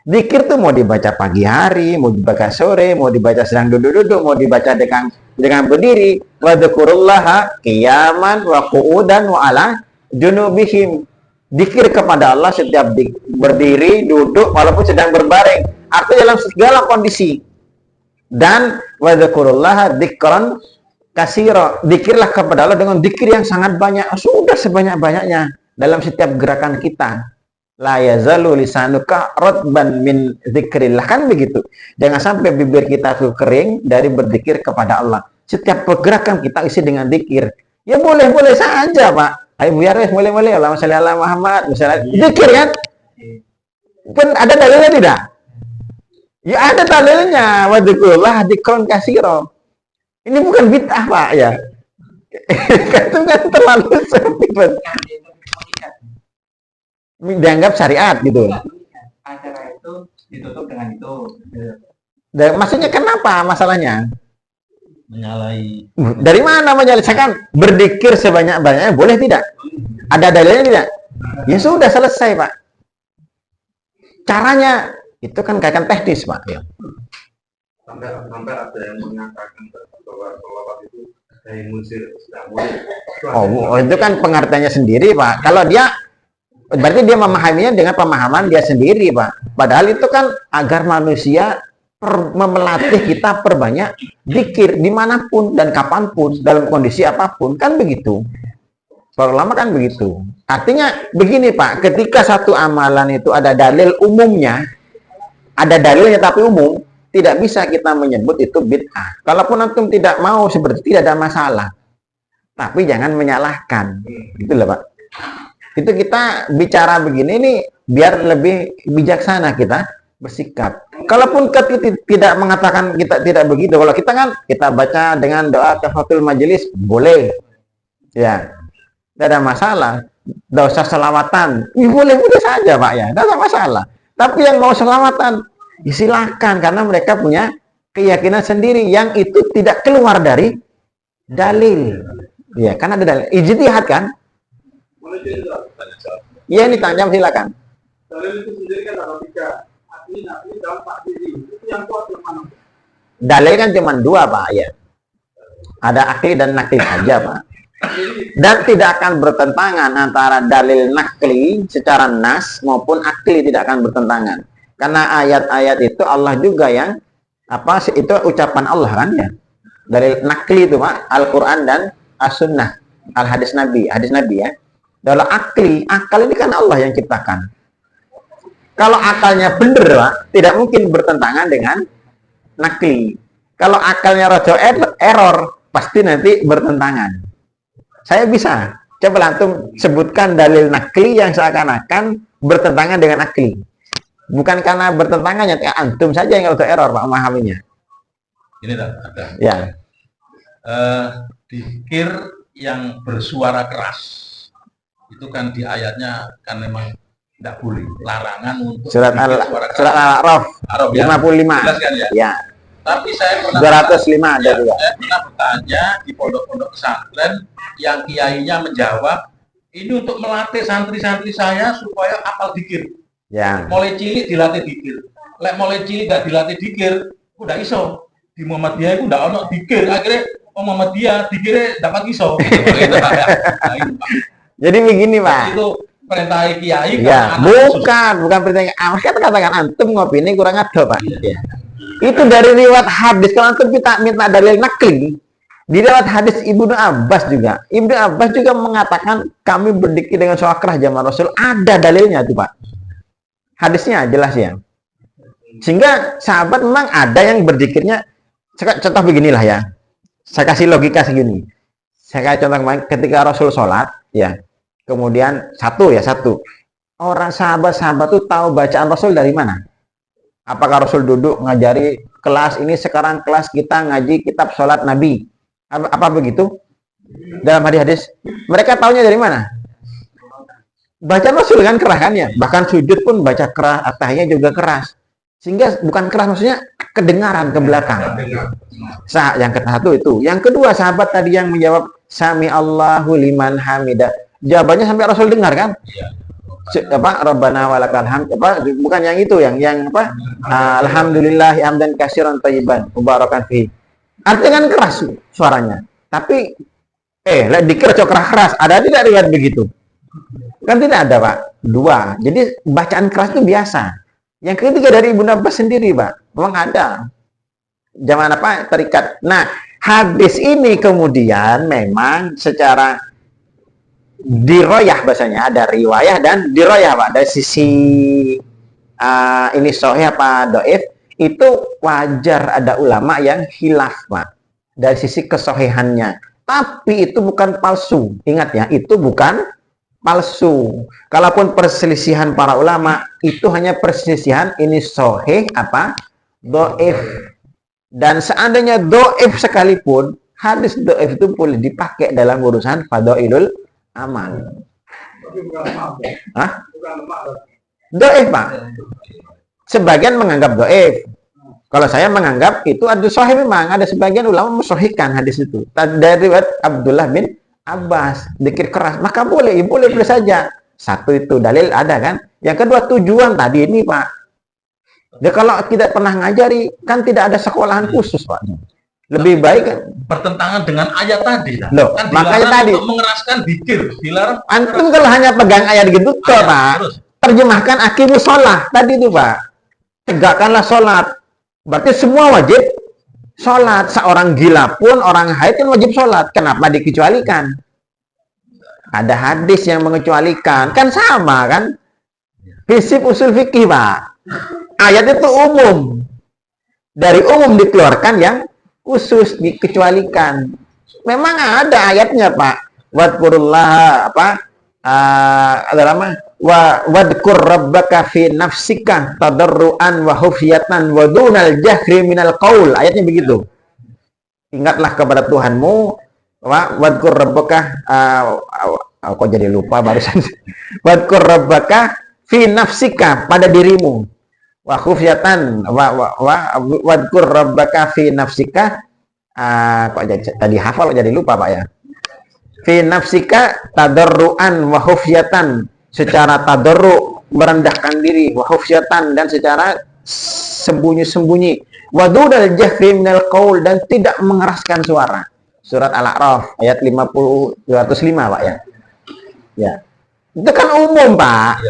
Zikir tuh mau dibaca pagi hari, mau dibaca sore, mau dibaca sedang duduk-duduk, mau dibaca dengan berdiri. Wa dzkurullaha qiyaman wa qu'udan wa ala junubihim. Zikir kepada Allah setiap berdiri, duduk, walaupun sedang berbaring. Artinya dalam segala kondisi. Dan wa dzkurullaha dzikran katsira. Zikirlah kepada Allah dengan zikir yang sangat banyak. Sudah sebanyak-banyaknya dalam setiap gerakan kita. La yazalu lisanuka rotban min zikrillah, kan begitu. Jangan sampai bibir kita tuh kering dari berzikir kepada Allah. Setiap pergerakan kita isi dengan zikir. Ya boleh-boleh saja, Pak. Ayo biar boleh-boleh. Allahumma sholli ala Muhammad. Misalnya zikir kan? Pun ada dalilnya tidak? Ya ada dalilnya. Wa dzikrullah dzikron katsira. Ini bukan bid'ah, Pak, ya. Itu kan terlalu sempit. Dianggap syariat gitu. Acara itu ditutup dengan itu. Dan maksudnya kenapa masalahnya? Menyalahi. Dari mana menyelesaikan? Berzikir sebanyak-banyaknya boleh tidak? Ada dalilnya tidak? Ya sudah selesai, Pak. Caranya itu kan kaitan teknis, Pak. Ya. Sampai ada yang mengatakan bahwa sholawat itu dari musir tidak boleh. Oh, itu kan pengertiannya sendiri, Pak. Kalau dia berarti dia memahaminya dengan pemahaman dia sendiri, Pak. Padahal itu kan agar manusia memelatih kita perbanyak zikir dimanapun dan kapanpun, dalam kondisi apapun, kan begitu. Para ulama kan begitu. Artinya begini, Pak, ketika satu amalan itu ada dalil umumnya, ada dalilnya tapi umum, tidak bisa kita menyebut itu bid'ah. Kalaupun antum tidak mau seperti itu, tidak ada masalah. Tapi jangan menyalahkan. Itulah, Pak. Itu kita bicara begini nih biar lebih bijaksana kita bersikap. Kalaupun kita tidak mengatakan kita tidak begitu, kalau kita kan kita baca dengan doa tafatul majelis boleh, ya, tidak ada masalah. Tidak usah selawatan, boleh saja, Pak, ya, tidak ada masalah. Tapi yang mau selawatan, ya silakan, karena mereka punya keyakinan sendiri yang itu tidak keluar dari dalil, ya, karena ada dalil. Ijtihad kan? Iya, ini tanya, silakan. Dalil itu sendiri kan ada tiga. Akli, nakli, dan takdiri. Itu yang kuat yang mana? Dalil kan cuma dua, Pak, ya. Ada akli dan nakli saja, Pak. Dan tidak akan bertentangan antara dalil nakli secara nas maupun akli, tidak akan bertentangan. Karena ayat-ayat itu Allah juga yang itu ucapan Allah kan, ya. Dalil nakli itu, Pak, Al-Qur'an dan As-Sunnah, hadis Nabi ya. Dalam akal ini kan Allah yang ciptakan. Kalau akalnya benar, Pak, tidak mungkin bertentangan dengan nakli. Kalau akalnya rojo error, pasti nanti bertentangan. Saya bisa. Coba antum sebutkan dalil nakli yang seakan-akan bertentangan dengan akli. Bukan karena bertentangannya, antum saja yang rojo error, Pak, memahaminya. Ini tak ada. Ya. Zikir yang bersuara keras. Itu kan di ayatnya kan memang tidak boleh, larangan untuk Surat Al-A'raf ya. 55. Jelas kan, ya? Ya. Tapi saya pernah 205 ada juga. Saya pernah bertanya di pondok-pondok pesantren yang kiainya menjawab, ini untuk melatih santri-santri saya supaya apal zikir. Ya. Mulai cilik dilatih zikir. Lek mulai cilik gak dilatih zikir, udah iso. Di Muhammadiyah itu ndak ono zikir. Akhirnya Muhammadiyah zikirnya dapat iso. Nah, itu, Pak. Jadi begini, Pak. Itu perintah kiai Ya, bukan perintah. Kita katakan antum ngopi ini kurang ada, Pak. Ya. Itu dari riwayat hadis. Kalau antum minta dalil nakli, di riwayat hadis Ibnu Abbas juga. Ibnu Abbas juga mengatakan kami berzikir dengan suara keras zaman Rasul. Ada dalilnya tuh, Pak. Hadisnya jelas ya. Sehingga sahabat memang ada yang berzikirnya. Contoh beginilah ya. Saya kasih logika segini. Saya kasih contoh ketika Rasul sholat, ya. Kemudian satu. Orang sahabat-sahabat itu tahu bacaan Rasul dari mana? Apakah Rasul duduk ngajari kelas ini, sekarang kelas kita ngaji kitab sholat Nabi? Apa begitu? Dalam hadis-hadis. Mereka taunya dari mana? Bacaan Rasul kan keras kan ya? Bahkan sujud pun baca keras, atahiyah juga keras. Sehingga bukan keras, maksudnya kedengaran ke belakang. Yang satu itu. Yang kedua, sahabat tadi yang menjawab Sami Allahu liman hamidah. Jawabannya sampai Rasul dengar kan? Rabbana walakal hamd, bukan yang itu, yang alhamdulillah hamdan katsiran thayyiban mubarakan fi. Artinya kan keras suaranya. Tapi dikira keras. Ada tidak riwayat begitu? Kan tidak ada, Pak. Dua. Jadi bacaan keras itu biasa. Yang ketiga dari Ibnu Abbas sendiri, Pak. Memang ada. Zaman terikat. Nah, hadis ini kemudian memang secara diroyah, bahasanya ada riwayah dan diroyah, Pak. Dari sisi ini sahih apa dhaif, itu wajar ada ulama yang khilaf, Pak, dari sisi kesohihannya. Tapi itu bukan palsu. Ingat ya, itu bukan palsu. Kalaupun perselisihan para ulama, itu hanya perselisihan ini sahih apa dhaif. Dan seandainya dhaif sekalipun, hadis dhaif itu boleh dipakai dalam urusan fadailul amal. Hah? Dhaif, Pak. Sebagian menganggap dhaif. Kalau saya menganggap itu ada sahih, memang ada sebagian ulama mensahihkan hadis itu. Dari riwayat Abdullah bin Abbas, zikir keras, maka boleh saja. Satu itu dalil ada kan. Yang kedua tujuan tadi ini, Pak. Ya, kalau tidak pernah ngajari, kan tidak ada sekolahan khusus, Pak. Lebih baik kan? Bertentangan dengan ayat tadi. Loh, Kan makanya tadi untuk mengeraskan zikir, dilarang. antum kalau hanya pegang ayat gitu, Pak. Terus. Terjemahkan aqimus sholah tadi itu, Pak. Tegakkanlah sholat. Berarti semua wajib sholat. Seorang gila pun, orang haid kan wajib sholat. Kenapa dikecualikan? Ada hadis yang mengecualikan. Kan sama kan? Prinsip usul fikih, Pak. Ayat itu umum. Dari umum dikeluarkan yang khusus, dikecualikan. Memang ada ayatnya, Pak. Wadkurullah wadkur rabbaka fi nafsika tadarruan wa khufyatan wa dunal jahri minal qaul. Ayatnya begitu. Ingatlah kepada Tuhanmu, wadkur rabbaka kok jadi lupa barusan. Wadkur rabbaka fi nafsika, pada dirimu. Wa khufyatan wadkur rabbaka fi nafsika, kok tadi hafal jadi lupa, Pak ya. Fi nafsika tadarruan wa khufyatan, secara tadarru, merendahkan diri, wa khufyatan, dan secara sembunyi-sembunyi, wa dunal jahri minal qaul, dan tidak mengeraskan suara. Surat Al-A'raf ayat 205, Pak ya. Ya. Itu kan umum, Pak.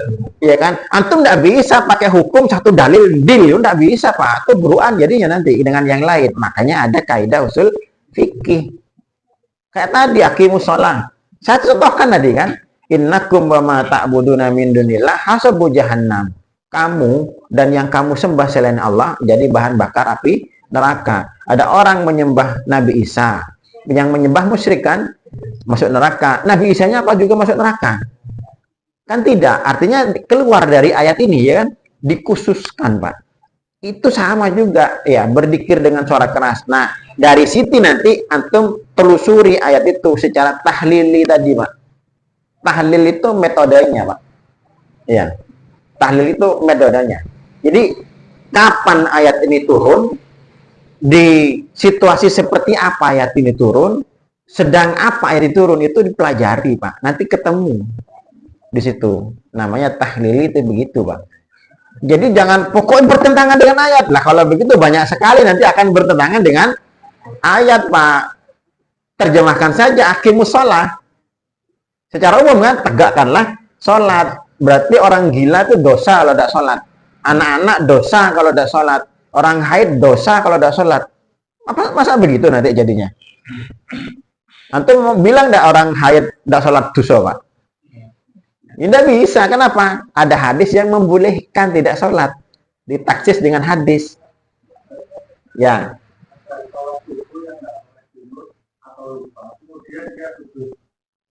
Iya kan? Antum enggak bisa pakai hukum satu dalil enggak bisa, Pak. Itu buruan jadinya nanti dengan yang lain. Makanya ada kaidah usul fikih. Kayak tadi aqimus shalah. Saya contohkan tadi kan, innakum wa ma ta'buduna min dunillah hasabu jahannam. Kamu dan yang kamu sembah selain Allah jadi bahan bakar api neraka. Ada orang menyembah Nabi Isa, yang menyembah musyrik kan masuk neraka. Nabi Isa-nya apa juga masuk neraka? Kan tidak. Artinya keluar dari ayat ini, ya kan? Dikhususkan, Pak. Itu sama juga, ya, berzikir dengan suara keras. Nah, dari situ nanti antum telusuri ayat itu secara tahlili tadi, Pak. Tahlil itu metodenya, Pak. Ya. Tahlil itu metodenya. Jadi, kapan ayat ini turun? Di situasi seperti apa ayat ini turun? Sedang apa ayat ini turun? Itu dipelajari, Pak. Nanti ketemu di situ. Namanya tahlil itu begitu, Pak. Jadi jangan pokoknya bertentangan dengan ayat. Lah kalau begitu banyak sekali nanti akan bertentangan dengan ayat, Pak. Terjemahkan saja aqimus shalah. Secara umum kan, tegakkanlah sholat. Berarti orang gila itu dosa kalau tidak sholat. Anak-anak dosa kalau tidak sholat. Orang haid dosa kalau tidak sholat. Apa masa begitu nanti jadinya? Antum mau bilang tidak orang haid tidak sholat dosa, Pak? Tidak bisa. Kenapa? Ada hadis yang membolehkan tidak sholat. Ditaksis dengan hadis. Ya.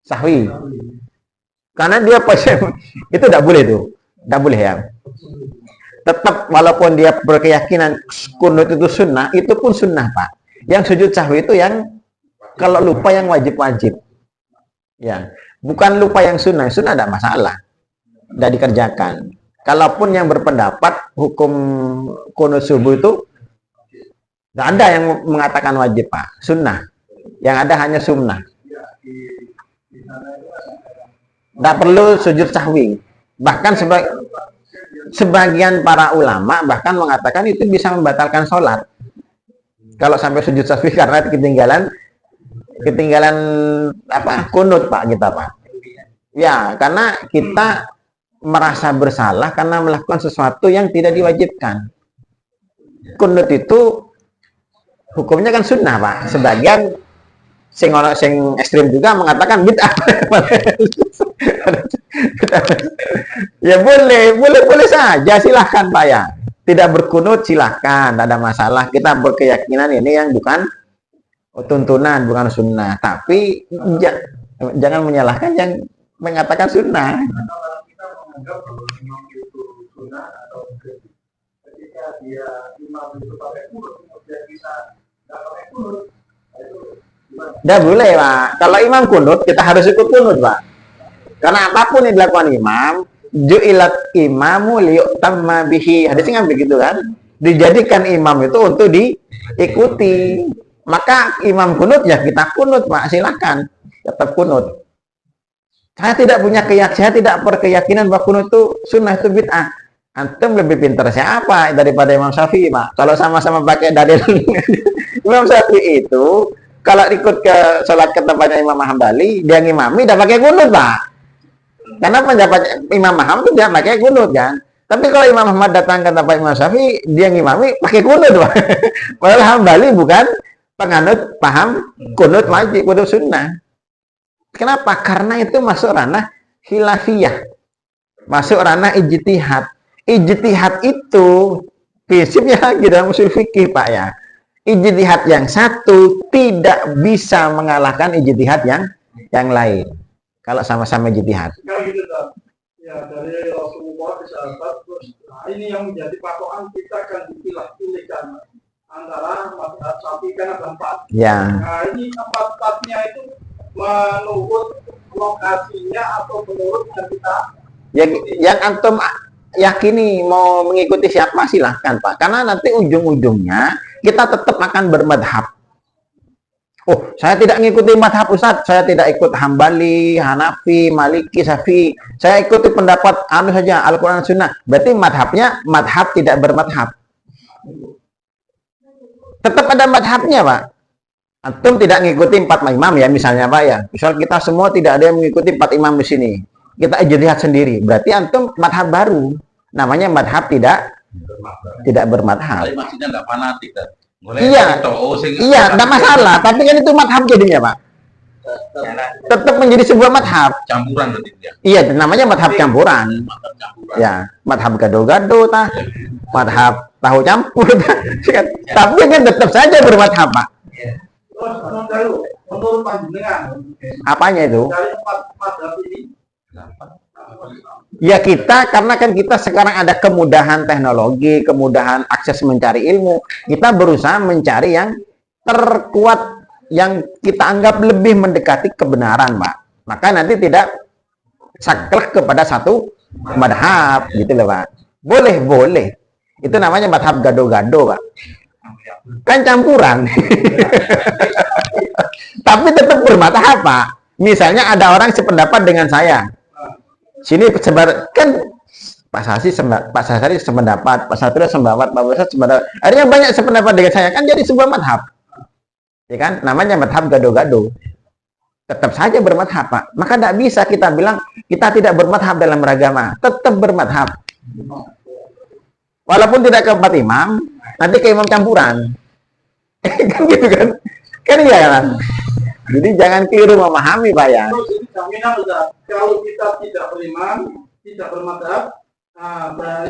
Sahwi. Karena dia itu tidak boleh tuh. Tidak boleh ya. Tetap walaupun dia berkeyakinan kunut itu sunnah, itu pun sunnah Pak. Yang sujud sahwi itu yang kalau lupa yang wajib-wajib. Ya, bukan lupa yang sunnah ada masalah, tidak dikerjakan. Kalaupun yang berpendapat hukum kunut subuh itu tidak ada yang mengatakan wajib Pak, sunnah. Yang ada hanya sunnah. Tidak perlu sujud sahwi. Bahkan sebagian para ulama bahkan mengatakan itu bisa membatalkan sholat. Kalau sampai sujud sahwi karena ketinggalan apa kunut Pak kita Pak. Ya, karena kita merasa bersalah karena melakukan sesuatu yang tidak diwajibkan. Kunut itu hukumnya kan sunnah Pak. Sebagian sing ekstrim juga mengatakan bid'ah. Ya boleh saja, silahkan Pak ya. Tidak berkunut silahkan, tidak ada masalah. Kita berkeyakinan ini yang bukan tuntunan, bukan sunnah. Tapi jangan menyalahkan yang mengatakan sunnah. Kita menganggap bahwa imam itu sunnah atau ketika dia imam itu pakai kunut, kemudian bisa tidak pakai kunut, itu gimana? Tidak boleh Pak. Kalau imam kunut kita harus ikut kunut Pak. Karena apapun yang dilakukan imam, ju'ilat imamu liyu'tamma bihi. Hadisnya kan begitu kan? Dijadikan imam itu untuk diikuti. Maka imam kunut ya kita kunut Pak, silakan. Tetap kunut. Saya tidak berkeyakinan bahwa kunut itu sunnah, itu bid'ah. Antum lebih pintar siapa daripada Imam Syafi'i Pak? Kalau sama-sama pakai dalil Imam Syafi'i itu kalau ikut ke sholat ke tempatnya Imam Hambali, dia ngimami udah pakai kunut Pak. Karena pendapat Imam Ahmad itu dia pakai kunut kan. Tapi kalau Imam Ahmad datang ke tempat Imam Syafi'i, dia ngimami pakai kunut Pak. Padahal Hambali bukan penganut paham kunut wajib, kunut sunnah. Kenapa? Karena itu masuk ranah khilafiyah. Masuk ranah ijtihad. Ijtihad itu prinsipnya lagi dalam usul fikih Pak ya. Ijtihad yang satu tidak bisa mengalahkan ijtihad yang lain. Kalau sama-sama ijtihad. Kan gitu kan? Ya dari Rasulullah ke sahabat, terus ini yang menjadi patokan kita kan dipilih-pilihkan antara mazhab Syafi'i kan ada 4. Ya. Nah ini 4-4-nya itu menurut lokasinya atau menurut yang kita Yang antum yakini mau mengikuti siapa silahkan Pak. Karena nanti ujung-ujungnya kita tetap akan bermadhab. Oh, saya tidak mengikuti madhab Ustaz. Saya tidak ikut Hambali, Hanafi, Maliki, Syafi'i. Saya ikuti pendapat anu saja, Al-Quran Sunnah. Berarti madhabnya madhab tidak bermadhab. Tetap ada madhabnya Pak. Antum tidak mengikuti 4 imam ya misalnya Pak ya. Misal kita semua tidak ada yang mengikuti 4 imam di sini. Kita ijtihad sendiri. Berarti antum madhab baru. Namanya madhab tidak bermadhab. Tapi maksudnya nggak fanatik kan? Iya, tidak masalah. Tapi kan itu madhab jadinya Pak. Tetap menjadi sebuah madhab. Campuran berarti ya. Iya, namanya madhab campuran. Mantap campuran. Ya, madhab gado-gado tah, madhab tahu campur tah. Tapi kan tetap saja bermadhab Pak. terus menurut panjenengan Apanya itu? dari 4 mazhab ini Ya kita, karena kan kita sekarang ada kemudahan teknologi, kemudahan akses mencari ilmu. Kita berusaha mencari yang terkuat, yang kita anggap lebih mendekati kebenaran Pak. Maka nanti tidak saklek kepada satu madhab gitu loh Pak. Boleh. Itu namanya madhab gado-gado Pak. Kan campuran. Tapi tetap bermadhab Pak. Misalnya ada orang sependapat dengan saya. Sini sebar kan Pak Sasi sependapat, Pak Satrio sependapat, Pak Besar sependapat. Akhirnya banyak sependapat dengan saya, kan jadi sebuah madhab. Ya kan? Namanya madhab gado-gado. Tetap saja bermadhab Pak. Maka tidak bisa kita bilang kita tidak bermadhab dalam beragama. Tetap bermadhab. Walaupun tidak ke 4 imam, nanti ke imam campuran. Kan gitu kan? Kan iya kan? Jadi jangan keliru memahami Pak ya. terus ini jaminan udah kalau kita tidak berimam tidak bermadhab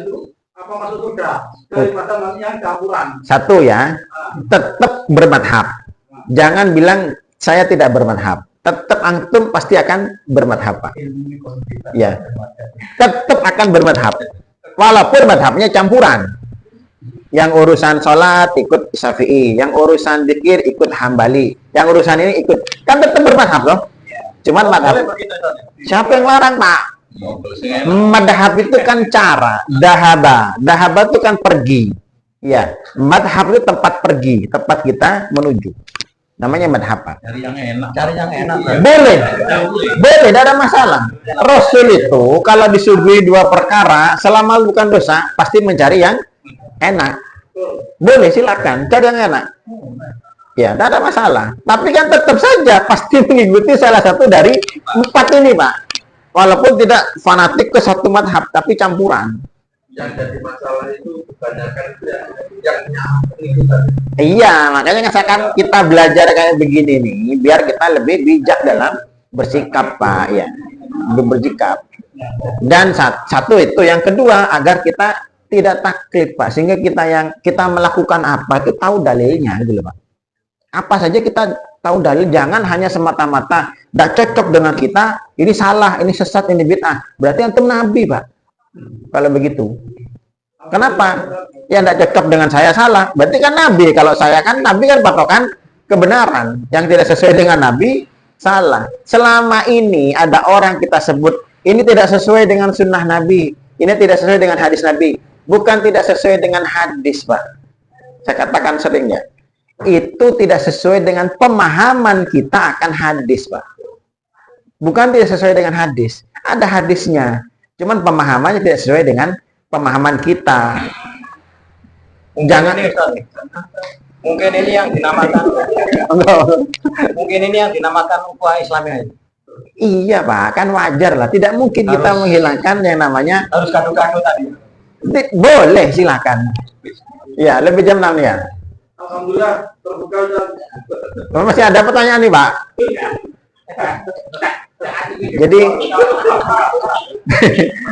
itu apa masuk surga daripada nanti yang campuran. Satu ya, tetap bermadhab. Jangan bilang saya tidak bermadhab. Tetap antum pasti akan bermadhab Pak. Ya, tetap akan bermadhab. Walaupun madhabnya campuran. Yang urusan sholat ikut Syafi'i, yang urusan zikir ikut Hambali, yang urusan ini ikut, kan tetap bermadhab loh. Cuman madhab, siapa yang larang Pak? Madhab itu kan cara, dahaba itu kan pergi. Ya, madhab itu tempat pergi, tempat kita menuju. Namanya madhab Pak. Cari yang enak. Cari yang enak. Boleh, tidak ada masalah. Rasul itu kalau disuguhi dua perkara, selama bukan dosa, pasti mencari yang enak. Boleh, silakan cari yang enak. Ya, tidak ada masalah. Tapi kan tetap saja pasti mengikuti salah satu dari 4 ini, Pak. Walaupun tidak fanatik ke satu madhab, tapi campuran. Yang jadi masalah itu kebanyakan yang pengikutan. Iya, makanya misalkan kita belajar kayak begini nih, biar kita lebih bijak dalam bersikap, Pak. Ya, bersikap. Dan satu itu, yang kedua, agar kita tidak taklid, Pak, sehingga kita melakukan apa itu tahu dalilnya, gitu loh, Pak. Apa saja kita tahu dalil, jangan hanya semata-mata tidak cocok dengan kita, ini salah, ini sesat, ini bid'ah. Berarti antum nabi, Pak. Kalau begitu. Kenapa? Ya tidak cocok dengan saya salah. Berarti kan nabi. Kalau saya kan nabi kan patokan kebenaran. Yang tidak sesuai dengan nabi salah. Selama ini ada orang kita sebut ini tidak sesuai dengan sunnah nabi, ini tidak sesuai dengan hadis nabi. Bukan tidak sesuai dengan hadis, Pak. Saya katakan seringnya. Itu tidak sesuai dengan pemahaman kita akan hadis, Pak. Bukan tidak sesuai dengan hadis. Ada hadisnya. Cuman pemahamannya tidak sesuai dengan pemahaman kita. Jangan Mungkin ini yang dinamakan ukhuwah Islamiyah. Iya, Pak, kan wajar lah. Tidak mungkin kita menghilangkan yang namanya Harus kado-kado tadi. boleh, silakan. Ya, lebih jam 6 ya. Alhamdulillah terbuka dan Masih ada pertanyaan nih, Pak. Jadi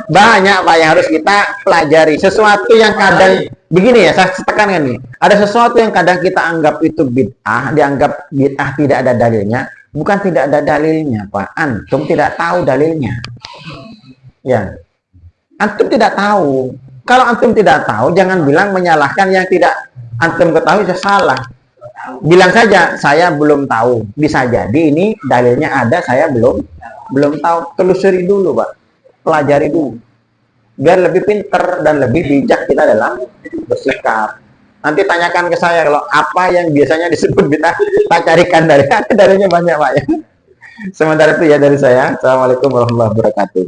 banyak, Pak, yang harus kita pelajari. Sesuatu yang kadang begini ya, saya tekankan nih. Ada sesuatu yang kadang kita anggap itu bid'ah, dianggap bid'ah tidak ada dalilnya. Bukan tidak ada dalilnya, Pak. Antum tidak tahu dalilnya. Ya. Antum tidak tahu. Kalau antum tidak tahu, jangan bilang menyalahkan yang tidak antum ketahui salah. Bilang saja, saya belum tahu. Bisa jadi ini dalilnya ada, saya belum tahu. Telusuri dulu, Pak. Pelajari dulu. Biar lebih pinter dan lebih bijak kita dalam bersikap. Nanti tanyakan ke saya kalau apa yang biasanya disebut bid'ah, tak carikan dalilnya banyak, Pak, ya. Sementara itu ya dari saya. Assalamualaikum warahmatullahi wabarakatuh.